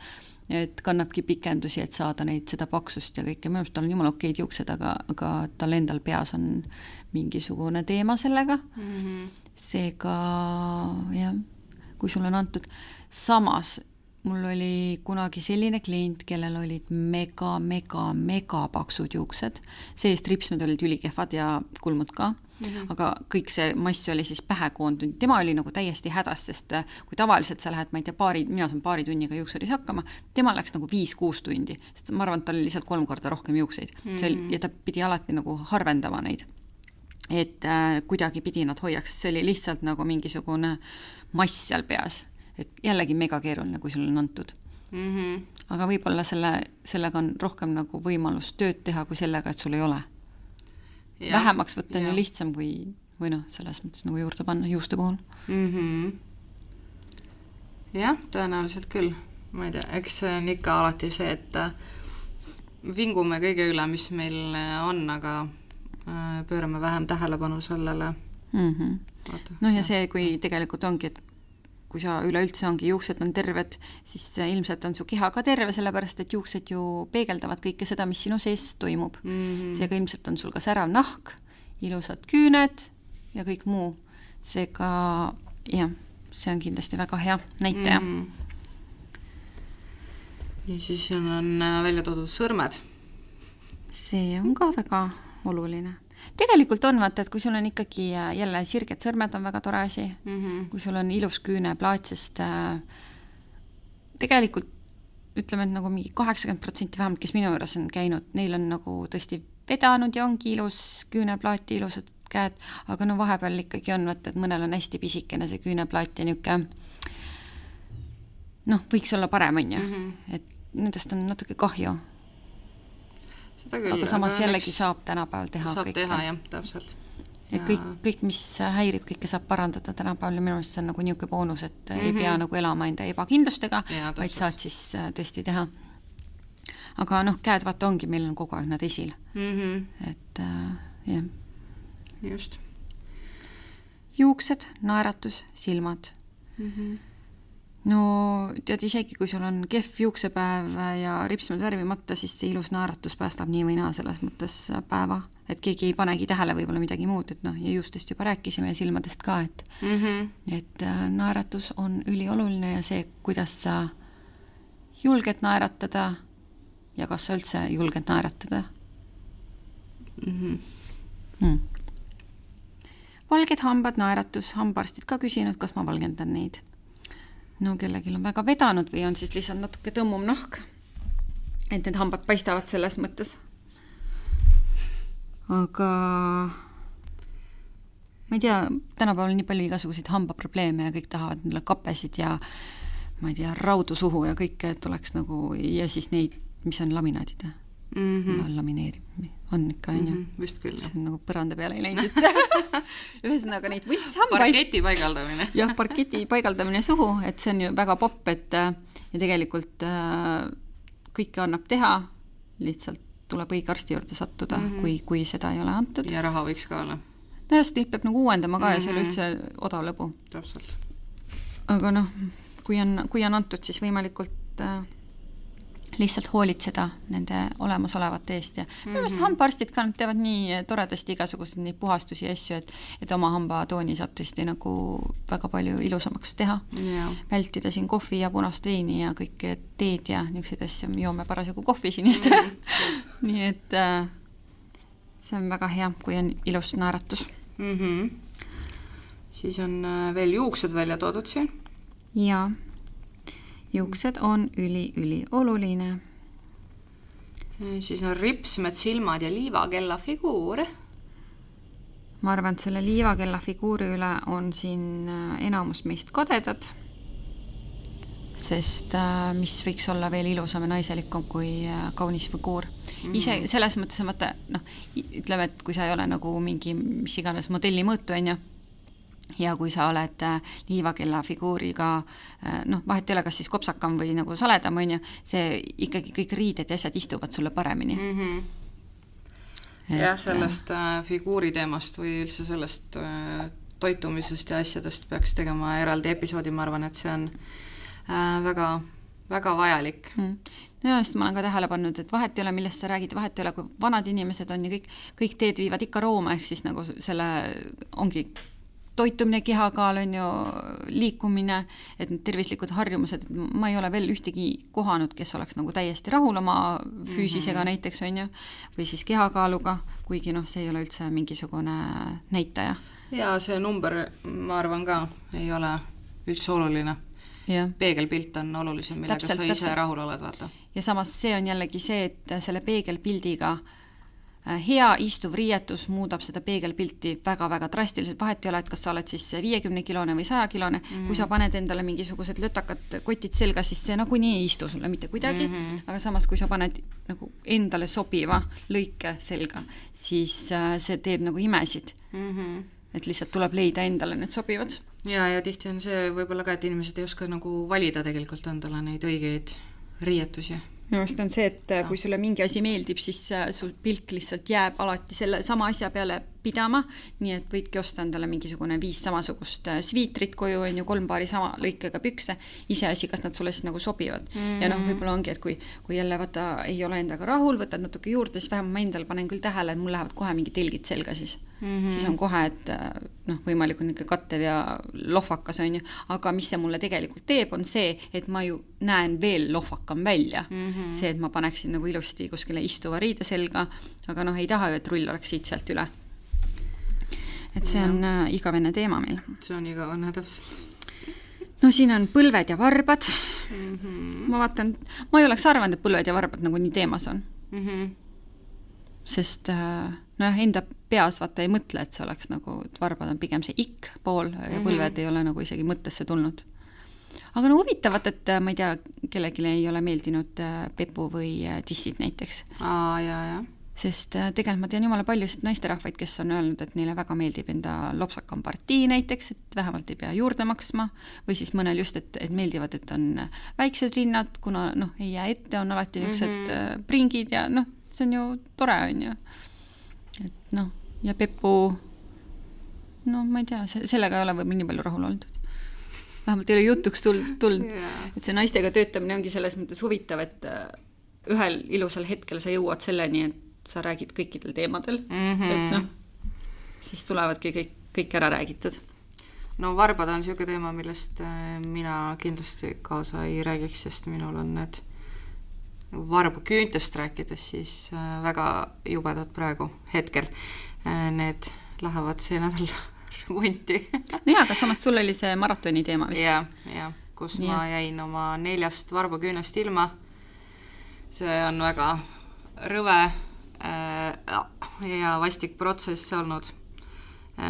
et kannabki pikendusi, et saada neid seda paksust ja kõike. Minu arust tal on jumala okeid juuksed, aga tal endal peas on mingisugune teema sellega. Seega, jah, kui sul on antud. Samas mul oli kunagi selline klient, kellel olid mega paksud juuksed, seest ripsmed olid ülikehvad ja kulmud ka, aga kõik see mass oli siis pähe koondunud. Tema oli nagu täiesti hädas, sest kui tavaliselt sa lähed, ma ei tea, mina saan paari tunniga juuksuris hakkama, tema läks nagu 5-6 tundi, sest ma arvan, et tal oli lihtsalt 3 korda rohkem juukseid. Ja ta pidi alati nagu harvendama neid, et kuidagi pidi nad hoiaks. See oli lihtsalt nagu mingisugune mass seal peas. Et jällegi mega keeruline, kui sul on antud. Aga võib-olla sellega on rohkem nagu võimalus tööd teha kui sellega, et sul ei ole. Ja, vähemaks võtta on ju lihtsam või selles mõttes nagu juurde panna juuste puhul. Jah, tõenäoliselt küll. Ma ei tea, eks see on ikka alati see, et vingume kõige üle, mis meil on, aga pöörame vähem tähelepanu sellele. No ja see, kui tegelikult ongi, et kui sa üleüldse ongi juuksed on terved, siis ilmselt on su keha ka terve, sellepärast et juuksed ju peegeldavad kõike seda, mis sinu sees toimub. Seega ilmselt on sul ka särav nahk, ilusad küüned ja kõik muu. Seega, jah, see on kindlasti väga hea näitaja. Ja siis on välja toodud sõrmed. See on ka väga oluline. Tegelikult on vaata, et kui sul on ikkagi jälle sirged sõrmed on väga tore asi, kui sul on ilus küüneplaat, sest tegelikult ütleme, et nagu mingi 80% vähemalt, kes minu juures on käinud, neil on nagu tõesti vedanud ja ongi ilus küüneplaat, ilusad käed, aga no vahepeal ikkagi on, vaata, et mõnel on hästi pisikene see küüneplaat ja niuke võiks olla parem, on ju, et nendest on natuke kahju. Küll, aga samas jällegi saab tänapäeval teha saab kõike. Teha, jah, täpselt. Et kõik, mis häirib, kõike saab parandada tänapäeval ja minu arust see on nagu niuke boonus, et ei pea nagu elama enda ebakindlustega, vaid saad siis tõesti teha. Aga käed vaata ongi, meil on kogu aeg nad esil. Et jah. Just. Juuksed, naeratus, silmad. No tead, isegi kui sul on kehv juuksepäev ja ripsmed värvimata, siis see ilus naeratus päästab nii või naa selles mõttes päeva, et keegi ei panegi tähele võib-olla midagi muud, et ja juustest juba rääkisime ja silmadest ka, et naeratus on ülioluline ja see, kuidas sa julged naeratada ja kas sa üldse julged naeratada. Valged hambad, naeratus, hambaarstid ka küsinud, kas ma valgendan neid. No kellelgi on väga vedanud või on siis lihtsalt natuke tõmmum nahk, et need hambad paistavad selles mõttes. Aga ma ei tea, tänapäeval on nii palju igasuguseid hambaprobleeme ja kõik tahavad neile kapesid ja ma ei tea, raudu suhu ja kõike, et oleks nagu, ja siis neid, mis on laminaadid. Lamineerimine on ikka, on ju. Vist küll. See on nagu põranda peale ei läinud. Ühesõnaga neid võtshambaid. Parketi paigaldamine. Jah, parketi paigaldamine suhu, et see on ju väga popp, et ja tegelikult kõike annab teha, lihtsalt tuleb õige arsti juurde sattuda, kui seda ei ole antud. Ja raha võiks ka olla. Tõesti, neid peab nagu uuendama ka ja see oli üldse odav lõbu. Täpselt. Aga kui on antud, siis võimalikult lihtsalt hoolitseda nende olemasolevate eest ja minu meelest hambaarstid ka teevad nii toredasti igasuguseid neid puhastusi ja asju, et oma hambatooni saab tõesti nagu väga palju ilusamaks teha. Vältida siin kohvi ja punast veini ja kõike teed ja niisuguseid asju, joome parasjagu kohvi sinist. Nii et see on väga hea, kui on ilus naeratus. Siis on veel juuksed välja toodud siin. Jaa. Juuksed on üli oluline. Siis on ripsmed, silmad ja liivakella figuur. Ma arvan, et selle liivakella figuuri üle on siin enamus meist kadedad, sest mis võiks olla veel ilusam ja naiselikum kui kaunis figuur. Ise selles mõttes, ütleme, et kui sa ei ole nagu mingi mis iganes modelli mõõtu, on ju, ja kui sa oled liivakella figuuriga, vahet ei ole, kas siis kopsakam või nagu saledam, on ju, see ikkagi kõik riided ja asjad istuvad sulle paremini. Jah, sellest figuuri teemast või üldse sellest toitumisest ja asjadest peaks tegema eraldi episoodi, ma arvan, et see on väga, väga vajalik. No just ma olen ka tähele pannud, et vahet ei ole, millest sa räägid, vahet ei ole, kui vanad inimesed on ja kõik teed viivad ikka Rooma, ehk siis nagu selle ongi toitumine, kehakaal on ju, liikumine, et need tervislikud harjumused, et ma ei ole veel ühtegi kohanud, kes oleks nagu täiesti rahul oma füüsisega näiteks on ju, või siis kehakaaluga, kuigi see ei ole üldse mingisugune näitaja. Ja see number, ma arvan ka, ei ole üldse oluline. Ja. Peegelpilt on olulisem, millega sa ise rahul oled, vaata. Ja samas see on jällegi see, et selle peegelpildiga hea istuv riietus muudab seda peegelpilti väga-väga drastiliselt. Vahet ei ole, et kas sa oled siis 50-kilone või 100-kilone. Kui sa paned endale mingisugused lötakad kotid selga, siis see nagunii ei istu sulle mitte kuidagi. Aga samas, kui sa paned nagu endale sobiva lõike selga, siis see teeb nagu imesid. Et lihtsalt tuleb leida endale need sobivad. Ja tihti on see võib-olla ka, et inimesed ei oska nagu valida tegelikult endale neid õigeid riietusi. Minu arust on see, et kui sulle mingi asi meeldib, siis sul pilk lihtsalt jääb alati selle sama asja peale pidama, nii et võidki osta endale mingisugune 5 samasugust sviitrit koju, on ju 3 paari sama lõikega pükse, iseasi, kas nad sulle siis nagu sobivad. Ja võib-olla ongi, et kui jälle vaata ei ole endaga rahul, võtad natuke juurde, siis vähemalt ma endal panen küll tähele, et mul lähevad kohe mingi telgid selga siis. Siis on kohe, et võimalikult niisugune kattev ja lohvakas on ju, aga mis see mulle tegelikult teeb, on see, et ma ju näen veel lohvakam välja. See, et ma paneksin nagu ilusti kuskile istuva riide selga, aga ei taha ju, et rull oleks siit sealt üle. Et see on igavene teema meil. See on igavene täpselt. No siin on põlved ja varbad. Ma vaatan, ma ei oleks arvanud, et põlved ja varbad nagu nii teemas on. Sest enda peas vaata ei mõtle, et see oleks nagu, et varbad on pigem see ikk pool ja põlved ei ole nagu isegi mõttesse tulnud. Aga huvitavat, et ma ei tea, kellelegi ei ole meeldinud pepu või tissid näiteks. Ja. Sest tegelikult ma tean jumala paljusid naisterahvaid, kes on öelnud, et neile väga meeldib enda lopsakam partii näiteks, et vähemalt ei pea juurde maksma, või siis mõnel just, et meeldivad, et on väiksed rinnad, kuna ei jää ette, on alati niisugused pringid ja see on ju tore, on ju. Et ja pepu, ma ei tea, sellega ei ole võib nii palju rahul olnud. Vähemalt ei ole jutuks tulnud, et see naistega töötamine ongi selles mõttes huvitav, et ühel ilusal hetkel sa jõuad selleni, et sa räägid kõikidel teemadel, et siis tulevadki kõik ära räägitud. Varbad on selline teema, millest mina kindlasti kaasa ei räägiks, sest minul on need varbu küüntest rääkides siis väga jubedad praegu hetkel. Need lähevad see nädal remonti. Aga samas sul oli see maratoni teema vist. Ja, kus ma jäin oma 4 varbu küünest ilma. See on väga rõve ja vastik protsess olnud.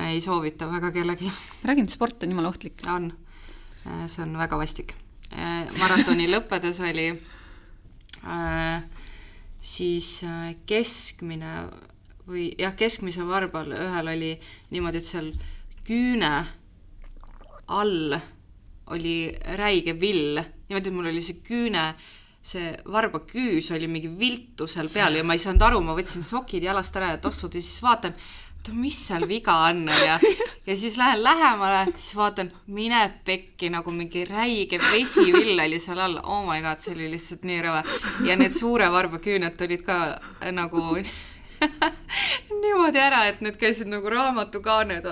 Ei soovita väga kellelegi. Räägin, et sport on jumala ohtlik. On. See on väga vastik. Maratoni lõppedes oli siis keskmine või keskmise varbal ühel oli niimoodi, et seal küüne all oli räige vill. Niimoodi, et mul oli see küüne, see varba küüs oli mingi viltu seal peal ja ma ei saanud aru, ma võtsin sokid jalast ära ja tossud ja siis vaatan, mis seal viga on ja siis lähen lähemale, siis vaatan, mine pekki, nagu mingi räige vesivill oli seal all. Oh my god, see oli lihtsalt nii rõve. Ja need suure varba küüned olid ka nagu niimoodi ära, et need käisid nagu raamatukaaned.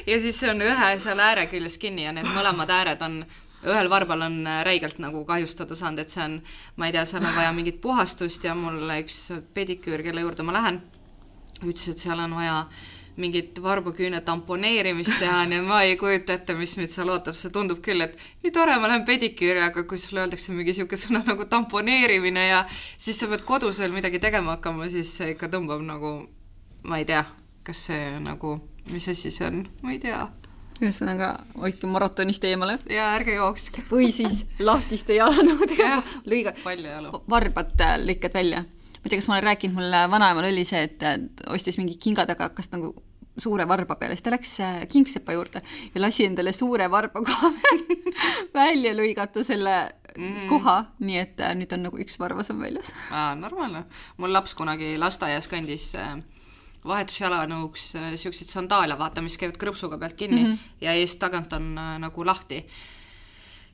Ja siis see on ühe seal ääre küljes kinni ja need mõlemad ääred on ühel varbal on räigelt nagu kahjustada saanud, et see on, ma ei tea, seal on vaja mingit puhastust ja mulle üks pediküür, kelle juurde ma lähen, ütles, et seal on vaja mingit varbuküüne tamponeerimist teha, nii et ma ei kujuta ette, mis nüüd seal ootab. See tundub küll, et nii tore, ma lähen pediküüri, aga kui sulle öeldakse mingi siuke sõna nagu tamponeerimine ja siis sa pead kodus veel midagi tegema hakkama, siis see ikka tõmbab nagu, ma ei tea, kas see nagu, mis asi see on, ma ei tea. Ühesõnaga, hoidke maratonist eemale. Ja ärge jookske. Või siis lahtiste jalanõudega varbad lõikad välja. Ma ei tea, kas ma olen rääkinud, mulle vanaemal oli see, et ostis mingi kinga taga, hakkas nagu suure varba peale, siis ta läks kingsepa juurde ja lasi endale suure varba koha välja lõigata selle koha, nii et nüüd on nagu üks varvas on väljas. Normaalne. Mul laps kunagi lasteaias kandis vahetusjalanõuks siukseid sandaale, vaata, mis käivad krõpsuga pealt kinni ja eest tagant on nagu lahti.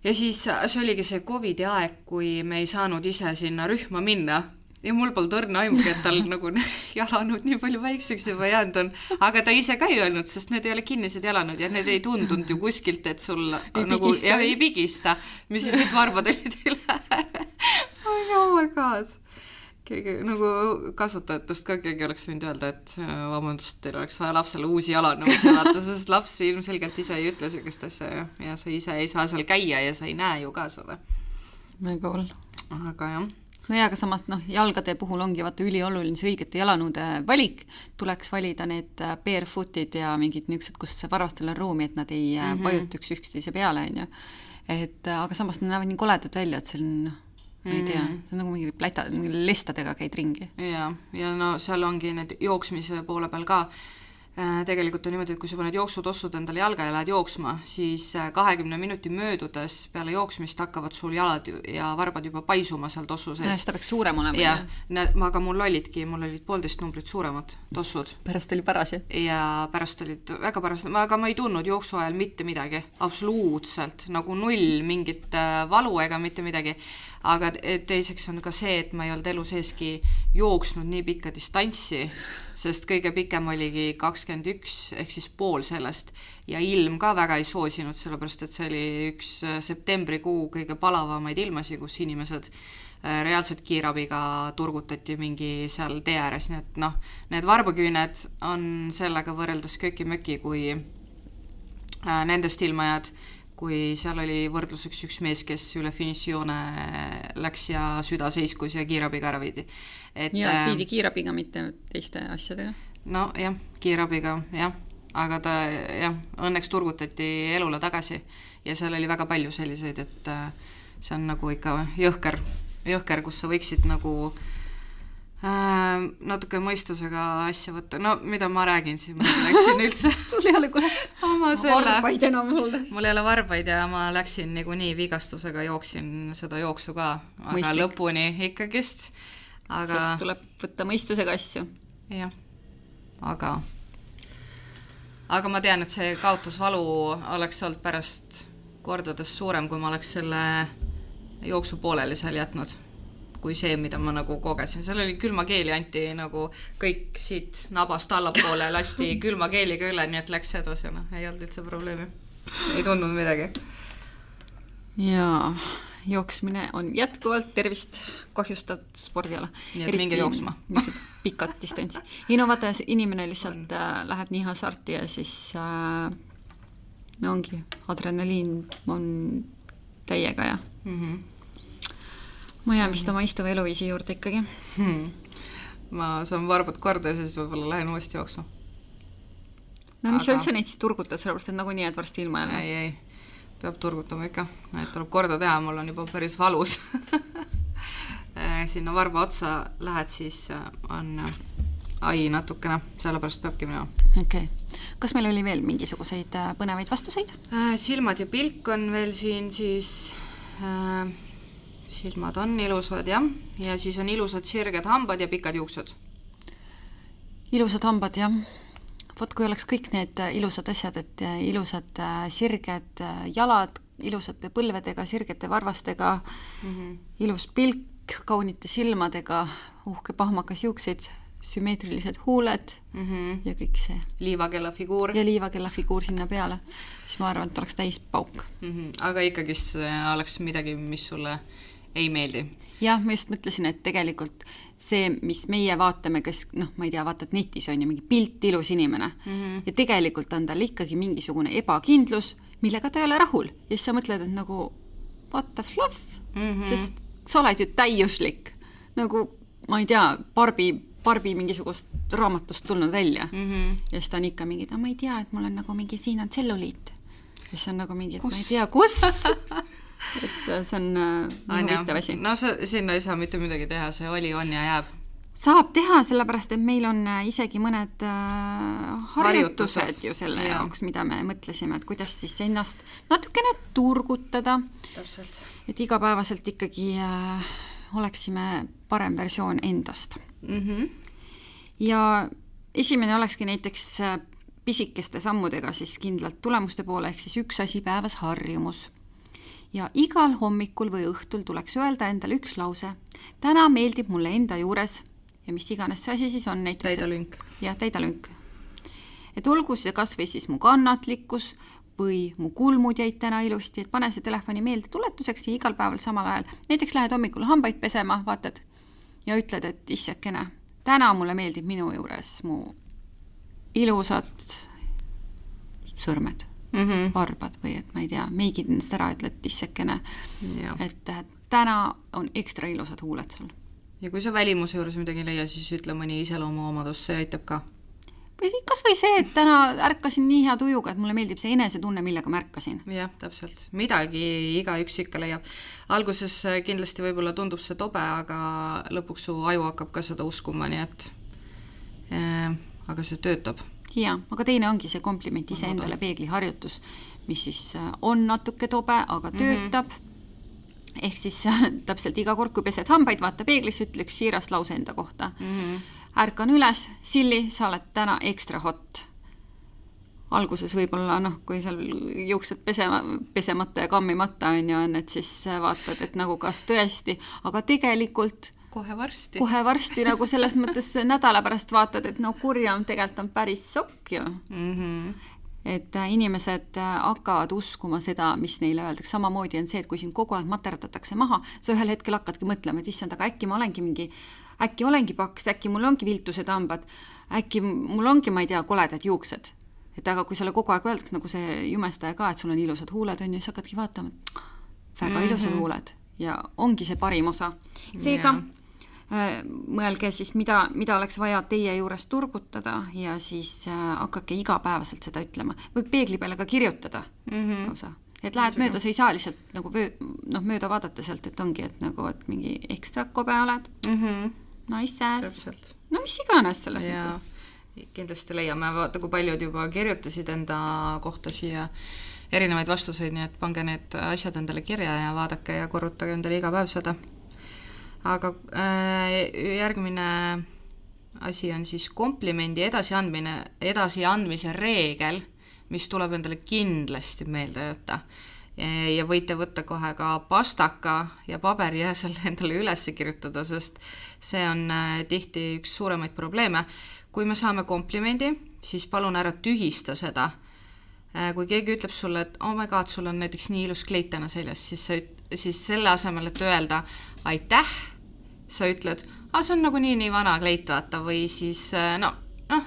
Ja siis see oligi see COVID-i aeg, kui me ei saanud ise sinna rühma minna ja mul pole torne aimugi, et tal nagu jalanõud nii palju väikseks juba jäänud on, aga ta ise ka ei öelnud, sest need ei ole kinnised jalanõud ja need ei tundunud ju kuskilt, et sul ei pigista, mis siis nüüd varbad olid üle. Oh my god. Keegi nagu kasutajatest ka keegi oleks võinud öelda, et vabandust, teil oleks vaja lapsele uusi jalanõusid vaata, sest laps ilmselgelt ise ei ütle sellist asja ja sa ise ei saa seal käia ja sa ei näe ju ka seda. Väga hull. Aga jah. No ja aga samas jalgade puhul ongi vaata ülioluline see õigete jalanõude valik, tuleks valida need barefootid ja mingid niisugused, kus varvastel on ruumi, et nad ei vajutuks üksteise peale, on ju. Aga samas nad näevad nii koledad välja, et see on, ma ei tea, see on nagu mingi lestadega käid ringi. Ja no seal ongi need jooksmise poole peal ka. Tegelikult on niimoodi, et kui sa paned jooksutossud endale jalga ja lähed jooksma, siis 20 minuti möödudes peale jooksmist hakkavad sul jalad ja varbad juba paisuma seal tossu sees. Seda peaks suurem olema. Ja, aga mul olid 1,5 numbrit suuremad tossud. Pärast oli paras, jah? Ja pärast olid väga paras, aga ma ei tundnud jooksu ajal mitte midagi. Absoluutselt, nagu null, mingit valu ega mitte midagi. Aga teiseks on ka see, et ma ei olnud elu seeski jooksnud nii pikka distantsi, sest kõige pikem oligi 21 ehk siis pool sellest ja ilm ka väga ei soosinud, sellepärast et see oli üks septembrikuu kõige palavamaid ilmasi, kus inimesed reaalselt kiirabiga turgutati mingi seal tee ääres, nii et need varbaküüned on sellega võrreldes köki-möki, kui nendest ilmajad, kui seal oli võrdluseks üks mees, kes üle finišijoone läks ja süda seiskus ja kiirabiga ära viidi. Ja viidi kiirabiga, mitte teiste asjadega. No jah, kiirabiga, jah. Aga ta õnneks turgutati elule tagasi ja seal oli väga palju selliseid, et see on nagu ikka jõhker, kus sa võiksid nagu natuke mõistusega asja võtta. No mida ma räägin siin, ma läksin üldse sul ei ole varbaid enam hulles. Mul ei ole varbaid ja ma läksin nii vigastusega, jooksin seda jooksu ka, aga mõistlik. Lõpuni ikkagist. Sest tuleb võtta mõistusega asju. Jah, aga ma tean, et see kaotusvalu oleks olnud pärast kordades suurem, kui ma oleks selle jooksu pooleli seal jätnud kui see, mida ma nagu kogesin. Seal oli külma keeli anti nagu kõik siit nabast allapoole lasti külma keeliga üle, nii et läks edasi. Ei olnud üldse probleemi. Ei tundnud midagi. Jaa, jooksmine on jätkuvalt tervist kahjustav spordiala. Nii et minge jooksma. Pikad distantsi. Vaata, inimene lihtsalt läheb nii hasarti ja siis ongi, adrenaliin on täiega ja ma jään vist oma istuva eluviisi juurde ikkagi. Ma saan varbad korda ja siis võib-olla lähen uuesti jooksu. No mis sa üldse neid siis turgutad, sellepärast et nagu nii, et varsti ilma jälle? Ei, peab turgutama ikka. Et tuleb korda teha, mul on juba päris valus. Sinna varba otsa lähed, siis on ai natukene, sellepärast peabki minema. Okay. Kas meil oli veel mingisuguseid põnevaid vastuseid? Silmad ja pilk on veel siin siis... Silmad on ilusad, jah. Ja siis on ilusad sirged hambad ja pikad juuksed. Ilusad hambad, jah. Võt, kui oleks kõik need ilusad asjad, et ilusad sirged jalad, ilusate põlvedega, sirgete varvastega, ilus pilk, kaunite silmadega, uhke pahmakas juukseid, sümmeetrilised huuled ja kõik see. Liivakella figuur. Ja liivakella figuur sinna peale. Siis ma arvan, et oleks täis pauk. Aga ikkagi oleks midagi, mis sulle ei meeldi. Jah, ma just mõtlesin, et tegelikult see, mis meie vaatame, kes, ma ei tea, vaatad netis on ju mingi pilt ilus inimene ja tegelikult on tal ikkagi mingisugune ebakindlus, millega ta ei ole rahul. Ja siis sa mõtled, et nagu what the fluff, sest sa oled ju täiuslik. Nagu, ma ei tea, Barbi mingisugust raamatust tulnud välja. Ja siis ta on ikka mingi, ma ei tea, et mul on nagu mingi, siin on tselluliit. Ja siis on nagu mingi, et ma ei tea, kus? Et see on huvitav asi. No sinna ei saa mitte midagi teha, see on ja jääb. Saab teha, sellepärast, et meil on isegi mõned harjutused ju selle jaoks, mida me mõtlesime, et kuidas siis ennast natukene turgutada. Täpselt. Et igapäevaselt ikkagi oleksime parem versioon endast. Ja esimene olekski näiteks pisikeste sammudega siis kindlalt tulemuste poole, ehk siis üks asi päevas harjumus. Ja igal hommikul või õhtul tuleks öelda endale üks lause. täna meeldib mulle enda juures ja mis iganes see asi siis on näiteks. Täidalünk. Jah, täidalünk. Et olgu see kas või siis mu kannatlikkus või mu kulmud jäid täna ilusti, et pane see telefoni meelde tuletuseks ja igal päeval samal ajal. Näiteks lähed hommikul hambaid pesema, vaatad ja ütled, et issekene, täna mulle meeldib minu juures mu ilusad sõrmed, varbad või et ma ei tea, meigid ennast ära, ütled issekene, et täna on ekstra ilusad huuled sul. Ja kui sa välimuse juures midagi leia, siis ütle mõni iseloomuomadus, see aitab ka. Või kas või see, et täna ärkasin nii hea tujuga, et mulle meeldib see enesetunne, millega ma ärkasin. Jah, täpselt. Midagi igaüks ikka leiab. Alguses kindlasti võib-olla tundub see tobe, aga lõpuks su aju hakkab ka seda uskuma, nii et aga see töötab. Ja, aga teine ongi see kompliment ise endale peegliharjutus, mis siis on natuke tobe, aga töötab. Ehk siis täpselt iga kord, kui pesed hambaid, vaata peeglis, ütle üks siirast lause enda kohta. Ärkan üles, Silli, sa oled täna ekstra hot. Alguses võib-olla, kui seal juuksed pesemata ja kammimata on, et siis vaatad, et nagu kas tõesti, aga tegelikult kohe varsti nagu selles mõttes nädala pärast vaatad, et kurja on tegelikult on päris sokk ju. Et inimesed hakkavad uskuma seda, mis neile öeldakse. Samamoodi on see, et kui sind kogu aeg materdatakse maha, sa ühel hetkel hakkadki mõtlema, et issand, aga äkki olengi paks, äkki mul ongi viltused hambad, äkki mul ongi, ma ei tea, koledad juuksed. Et aga kui sulle kogu aeg öeldakse, nagu see jumestaja ka, et sul on ilusad huuled, on ju, siis hakkadki vaatama, et väga ilusad huuled ja ongi see parim osa. Seega mõelge siis, mida oleks vaja teie juures turgutada ja siis hakkake igapäevaselt seda ütlema. Või peegli peale ka kirjutada. Et lähed mööda, sa ei saa lihtsalt nagu mööda vaadata sealt, et ongi, et nagu et mingi ekstra kobe oled. Naisses. No mis iganes selles mõttes. Kindlasti leiame, vaata kui paljud juba kirjutasid enda kohta siia erinevaid vastuseid, nii et pange need asjad endale kirja ja vaadake ja korrutage endale iga päev seda. Aga järgmine asi on siis komplimendi edasiandmise reegel, mis tuleb endale kindlasti meelde jätta. Ja võite võtta kohe ka pastaka ja paberi ja selle endale üles kirjutada, sest see on tihti üks suuremaid probleeme. Kui me saame komplimendi, siis palun ära tühista seda. Kui keegi ütleb sulle, et oh my god, sul on näiteks nii ilus kleit täna seljas, siis selle asemel, et öelda aitäh, sa ütled, see on nagu nii vana kleit vaata või siis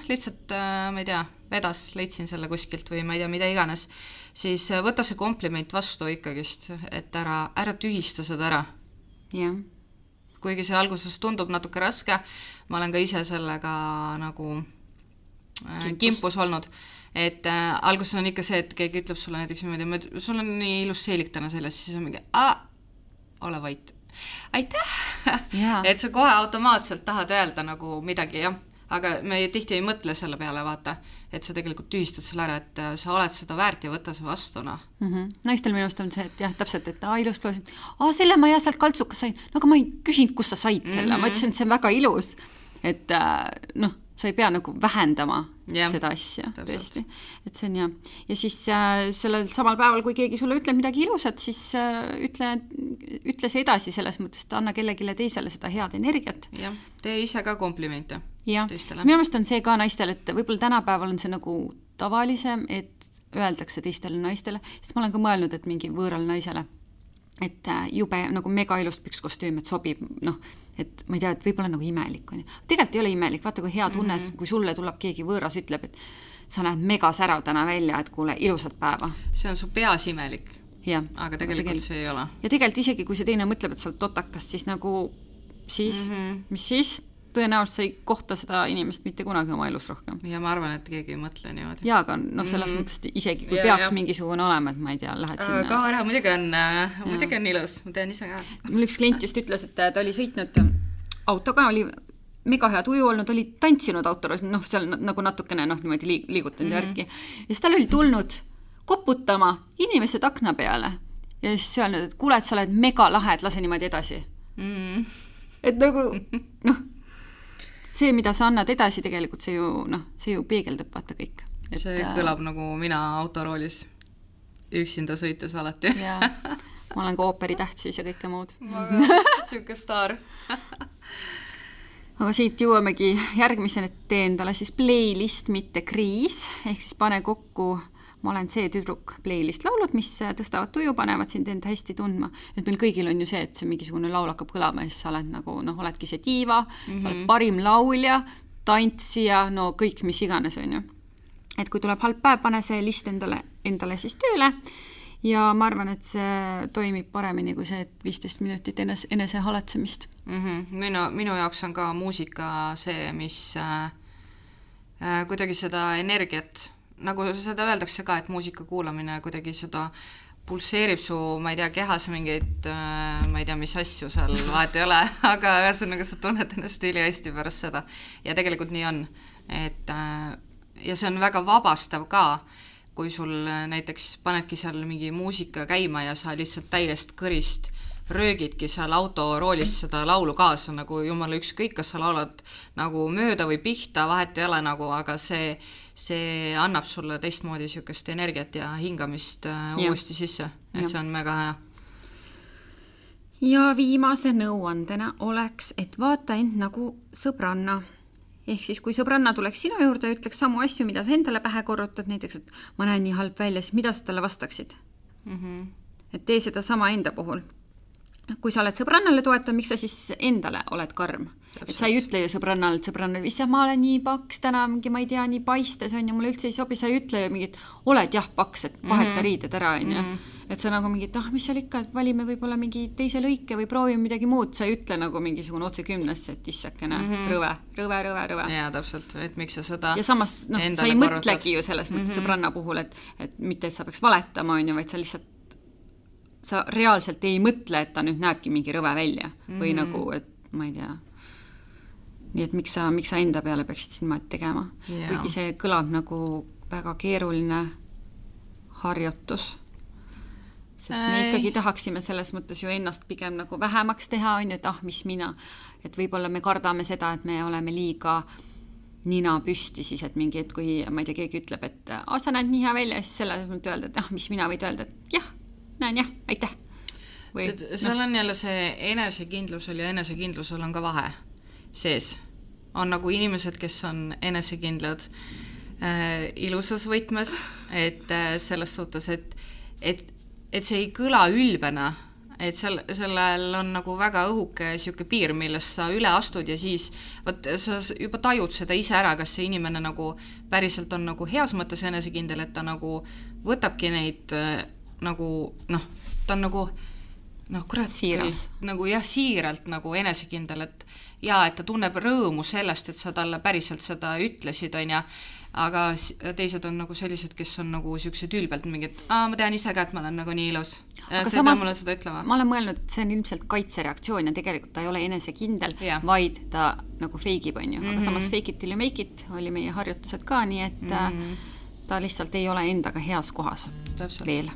lihtsalt, ma ei tea, vedas, leidsin selle kuskilt või ma ei tea, mida iganes, siis võta see kompliment vastu ikkagist, et ära tühista seda ära. Jah. Kuigi see alguses tundub natuke raske, ma olen ka ise sellega nagu kimpus olnud, et alguses on ikka see, et keegi ütleb sulle näiteks, sul on nii ilus seelik täna selles, siis on mingi, ole vait. Aitäh! Et sa kohe automaatselt tahad öelda nagu midagi, jah. Aga me tihti ei mõtle selle peale, vaata, et sa tegelikult tühistad selle ära, et sa oled seda väärt ja võta see vastuna. Naistel minust on see, et jah, täpselt, et ilus ploosin. Selle ma sealt kaltsukas sain. Aga ma ei küsinud, kus sa said selle. Ma ütlesin, et see on väga ilus. Et sa ei pea nagu vähendama seda asja. Tõesti. Et see on jah. Ja siis sellel samal päeval, kui keegi sulle ütleb midagi ilusat, siis ütle see edasi selles mõttes, et anna kellegile teisele seda head energiat. Jah, tee ise ka komplimente. Jah, minu meelest on see ka naistel, et võib-olla tänapäeval on see nagu tavalisem, et öeldakse teistele naistele, sest ma olen ka mõelnud, et mingi võõral naisele, et jube nagu mega ilust pikskostüüm, et sobib, et ma ei tea, et võib-olla nagu imelik on. Tegelikult ei ole imelik, vaata kui hea tunne, kui sulle tuleb keegi võõras, ütleb, et sa näed mega särav täna välja, et kuule, ilusat päeva. See on su peas imelik, aga tegelikult see ei ole. Ja tegelikult isegi, kui see teine mõtleb, et sa oled totakas, siis nagu, mis siis? Tõenäoliselt sa ei kohta seda inimest mitte kunagi oma elus rohkem. Ja ma arvan, et keegi ei mõtle niimoodi. Ja, aga selles mõttes isegi, kui peaks mingisugune olema, et ma ei tea, lähed sinna. Ka ära, muidugi on ilus, ma tean ise ka. Mul üks klient just ütles, et ta oli sõitnud autoga, oli mega hea tuju olnud, oli tantsinud autoros, seal nagu natukene niimoodi liigutanud järgi. Ja siis tal oli tulnud koputama inimesed akna peale. Ja siis öelnud, et kuule, et sa oled mega lahe, et lase niimoodi edasi. Et nagu, see, mida sa annad edasi, tegelikult see ju peegeldab vaata kõik. See kõlab nagu mina autoroolis üksinda sõites alati. ma olen ka ooperitäht siis ja kõike muud. Siuke staar. Aga siit jõuamegi järgmisena, et tee endale siis playlist, mitte kriis, ehk siis pane kokku Ma olen see tüdruk playlist laulud, mis tõstavad tuju, panevad sind enda hästi tundma. Et meil kõigil on ju see, et see mingisugune laul hakkab kõlama ja siis sa oled nagu, oledki see diiva, sa oled parim laulja, tantsija, kõik mis iganes on ju. Et kui tuleb halb päev, pane see list endale siis tööle ja ma arvan, et see toimib paremini kui see, et 15 minutit enese haletsemist. Minu jaoks on ka muusika see, mis kuidagi seda energiat, nagu seda öeldakse ka, et muusika kuulamine kuidagi seda pulseerib su, ma ei tea, kehas mingeid, ma ei tea, mis asju seal vahet ei ole, aga ühesõnaga sa tunned ennast üli hästi pärast seda. Ja tegelikult nii on. Ja see on väga vabastav ka, kui sul näiteks panedki seal mingi muusika käima ja sa lihtsalt täiest kõrist röögidki seal autoroolis seda laulu kaasa, nagu jumala ükskõik, kas sa laulad nagu mööda või pihta, vahet ei ole nagu, aga see annab sulle teistmoodi siukest energiat ja hingamist uuesti sisse, et see on mega hea. Ja viimase nõuandena oleks, et vaata end nagu sõbranna. Ehk siis, kui sõbranna tuleks sinu juurde ja ütleks samu asju, mida sa endale pähe korrutad, näiteks, et ma näen nii halb välja, siis mida sa talle vastaksid? Et tee seda sama enda puhul. Kui sa oled sõbrannale toetav, miks sa siis endale oled karm? Täpselt. Et sa ei ütle ju sõbrannale, issa ma olen nii paks täna, mingi ma ei tea, nii paistes on ja mulle üldse ei sobi, sa ei ütle ju mingit, oled jah paks, et vaheta riided ära on ja. Et sa nagu mingit, mis seal ikka, et valime võib-olla mingi teise lõike või proovime midagi muud, sa ei ütle nagu mingisugune otse 10, et issakene, rõve. Jaa, täpselt, et miks sa seda ja samas, sa ei mõtlegi ju selles mõttes sõbranna puhul, et mitte, et sa peaks valetama on ju, vaid sa lihtsalt sa reaalselt ei mõtle, et ta nüüd näebki mingi rõve välja või nagu, et ma ei tea. Nii et miks sa enda peale peaksid siin maad tegema. Kuigi see kõlab nagu väga keeruline harjutus. Sest me ikkagi tahaksime selles mõttes ju ennast pigem nagu vähemaks teha, on ju, et mis mina. Et võib-olla me kardame seda, et me oleme liiga nina püsti siis, et mingi, et kui ma ei tea, keegi ütleb, et sa näed nii hea välja, siis selles mõttes öelda, et mis mina võid öelda, et jah, näen jah, aitäh. Seal on jälle see enesekindlusel ja enesekindlusel on ka vahe sees. On nagu inimesed, kes on enesekindlad ilusas võtmes, et selles suhtes, et see ei kõla ülbena, et sellel on nagu väga õhuke siuke piir, millest sa üle astud ja siis sa juba tajud seda ise ära, kas see inimene nagu päriselt on nagu heas mõttes enesekindel, et ta nagu võtabki neid nagu, ta on nagu kurat, siiras. Nagu siiralt nagu enesekindel, et ta tunneb rõõmu sellest, et sa talle päriselt seda ütlesid, on ja, aga teised on nagu sellised, kes on nagu siuksed ülbelt mingid, ma tean ise ka, et ma olen nagu nii ilus. Aga samas, ma olen mõelnud, et see on ilmselt kaitsereaktsioon ja tegelikult ta ei ole enesekindel, vaid ta nagu feigib, on ju. Aga samas fake it till you make it oli meie harjutused ka, nii et ta lihtsalt ei ole endaga heas kohas. Täpselt. Veel.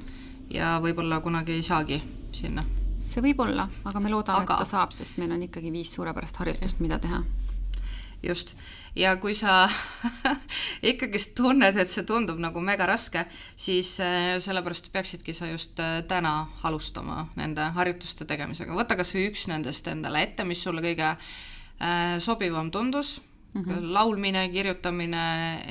Ja võib-olla kunagi ei saagi sinna. See võib olla, aga me loodame, et ta saab, sest meil on ikkagi 5 suurepärast harjutust, mida teha. Just. Ja kui sa ikkagi tunned, et see tundub nagu mega raske, siis sellepärast peaksidki sa just täna alustama nende harjutuste tegemisega. Võta kas või üks nendest endale ette, mis sulle kõige sobivam tundus. Laulmine, kirjutamine,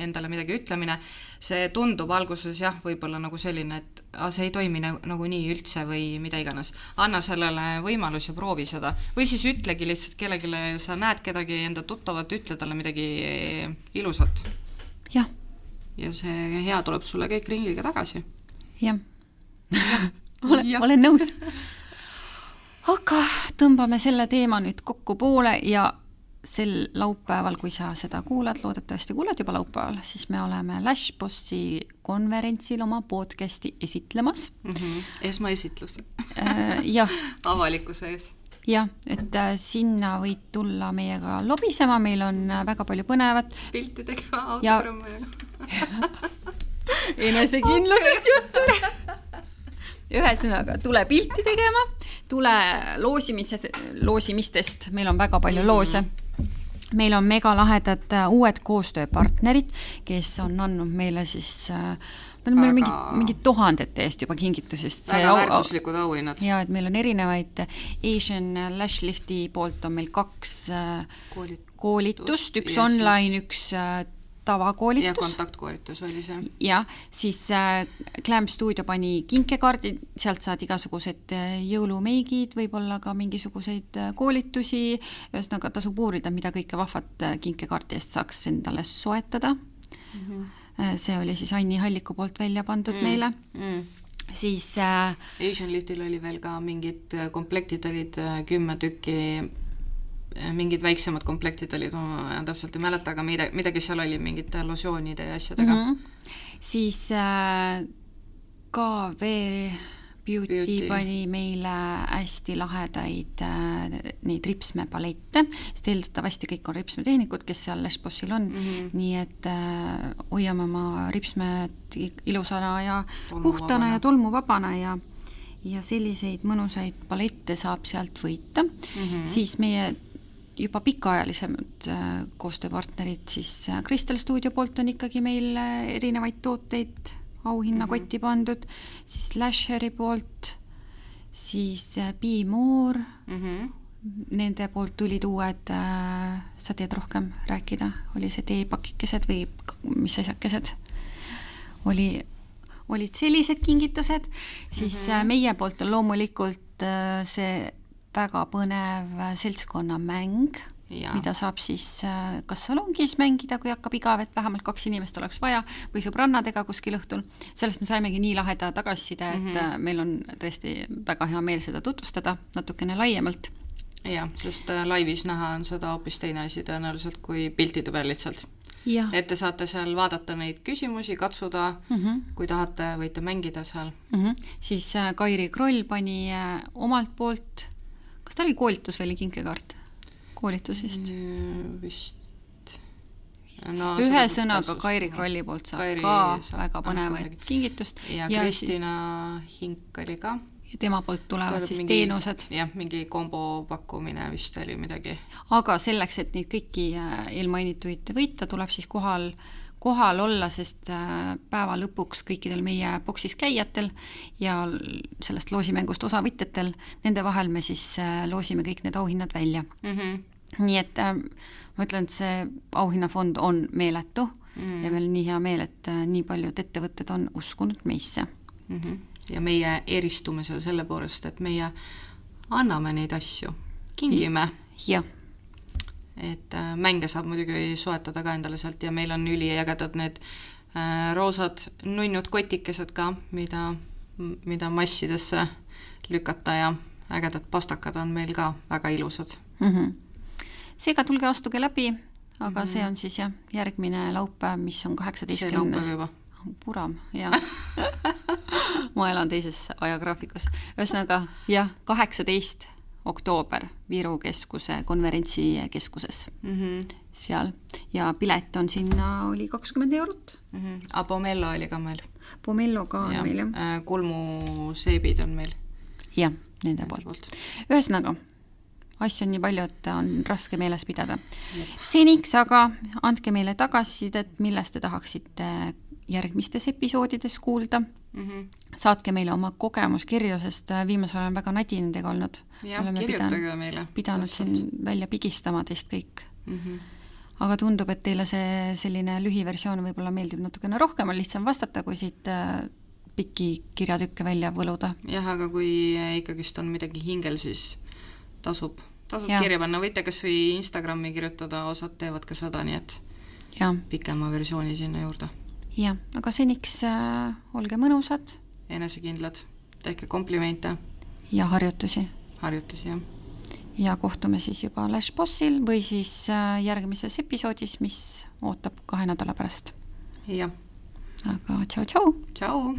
endale midagi ütlemine, see tundub alguses võib-olla nagu selline, et see ei toimi nagu nii üldse või mida iganes. Anna sellele võimalus ja proovi seda. Või siis ütlegi lihtsalt kellegile, sa näed kedagi enda tuttavat, ütle talle midagi ilusat. Jah. Ja see hea tuleb sulle kõik ringiga tagasi. Jah. Olen nõus. Aga tõmbame selle teema nüüd kokku poole ja sel laupäeval, kui sa seda kuulad, loodetavasti kuulad juba laupäeval, siis me oleme Lashbossi konverentsil oma podcasti esitlemas. Esmaesitlus. Jah. Avalikkuse ees. Jah, et sinna võid tulla meiega lobisema, meil on väga palju põnevat. Pilti tegema autogrammajaga. Enesekindlusest juttu. Ühesõnaga, tule pilti tegema, tule loosimistest, meil on väga palju loose. meil on mega lahedad uued koostööpartnerid, kes on andnud meile siis meil on mingid tuhandete eest juba kingitusest. Väga väärtuslikud auhinnad. Ja, et meil on erinevaid Asian Lash Lifti poolt on meil 2 koolitust, üks online, üks tavakoolitus. Ja kontaktkoolitus oli see. Ja, siis Glam Studio pani kinkekaardi, sealt saad igasugused jõulumeigid, võib-olla ka mingisuguseid koolitusi, ühesõnaga tasub uurida, mida kõike vahvat kinkekaardi eest saaks endale soetada. See oli siis Anni Halliku poolt välja pandud meile. Siis Asian Liftil oli veel ka mingid komplektid olid 10 tükki, mingid väiksemad komplektid olid, ma täpselt ei mäleta, aga midagi seal oli mingite losioonide ja asjadega. Siis KV Beauty pani meile hästi lahedaid neid ripsmepalette, sest eeldatavasti kõik on ripsmetehnikud, kes seal Lash Bossil on, nii et hoiame oma ripsmed ilusana ja puhtana ja tolmuvabana ja selliseid mõnusaid palette saab sealt võita. Siis meie juba pikaajalisemad koostööpartnerid, siis Crystal Studio poolt on ikkagi meil erinevaid tooteid auhinnakotti pandud, siis Lasheri poolt, siis Be More, nende poolt tulid uued, sa teed rohkem rääkida, oli see teepakikesed või mis asjakesed, olid sellised kingitused, siis meie poolt on loomulikult see väga põnev seltskonnamäng, mida saab siis kas salongis mängida, kui hakkab igav, et vähemalt 2 inimest oleks vaja, või sõbrannadega kuskil õhtul. Sellest me saimegi nii laheda tagasiside, et meil on tõesti väga hea meel seda tutvustada natukene laiemalt. Jah, sest laivis näha on seda hoopis teine asi tõenäoliselt kui piltide peal lihtsalt. Et te saate seal vaadata neid küsimusi, katsuda, kui tahate, võite mängida seal. Siis Kairi Kroll pani omalt poolt, kas ta oli koolitus või oli kinkekaart? Koolitusest. Vist. Ühesõnaga Kairi Krolli poolt saab ka väga põnevaid kingitust. Ja Kristina Hink oli ka. Ja tema poolt tulevad siis teenused. Jah, mingi kombo pakkumine vist oli midagi. Aga selleks, et neid kõiki eelmainituid võita, tuleb siis kohal olla, sest päeva lõpuks kõikidel meie boksis käijatel ja sellest loosimängust osavõtjatel, nende vahel me siis loosime kõik need auhinnad välja. Nii et ma ütlen, et see auhinnafond on meeletu ja meil on nii hea meel, et nii paljud ettevõtted on uskunud meisse. Ja meie eristume seal selle poolest, et meie anname neid asju, kingime. Jah. Et mänge saab muidugi soetada ka endale sealt ja meil on üliägedad need roosad nunnud kotikesed ka, mida massidesse lükata ja ägedad pastakad on meil ka väga ilusad. Seega tulge astuge läbi, aga see on siis järgmine laupäev, mis on 18. See laupäev juba. Puram, jah. Ma elan teises ajagraafikus. Ühesõnaga, 18. oktoober Viru keskuse konverentsikeskuses seal ja pilet on sinna oli 20 €. A Pomello oli ka meil. Pomello ka on meil, jah. Kulmuseebid on meil. Jah, nende poolt. Ühesõnaga, asju on nii palju, et on raske meeles pidada. Seniks aga andke meile tagasisidet, millest te tahaksite järgmistes episoodides kuulda. Saatke meile oma kogemuskirju, sest viimasel on väga nadi nendega olnud. Ja, kirjutage meile. Pidanud siin välja pigistama teist kõik. Aga tundub, et teile see selline lühiversioon võib-olla meeldib natukene rohkem, on lihtsam vastata, kui siit pikki kirjatükke välja võluda. Jah, aga kui ikkagist on midagi hingel, siis tasub kirja panna. Võite kas või Instagrami kirjutada, osad teevad ka seda, nii et pikema versiooni sinna juurde. Jah, aga seniks olge mõnusad. Enesekindlad, tehke komplimente. Ja harjutusi. Jah. Ja kohtume siis juba Lash Bossil või siis järgmises episoodis, mis ootab 2 nädala pärast. Jah. Aga tšau. Tšau.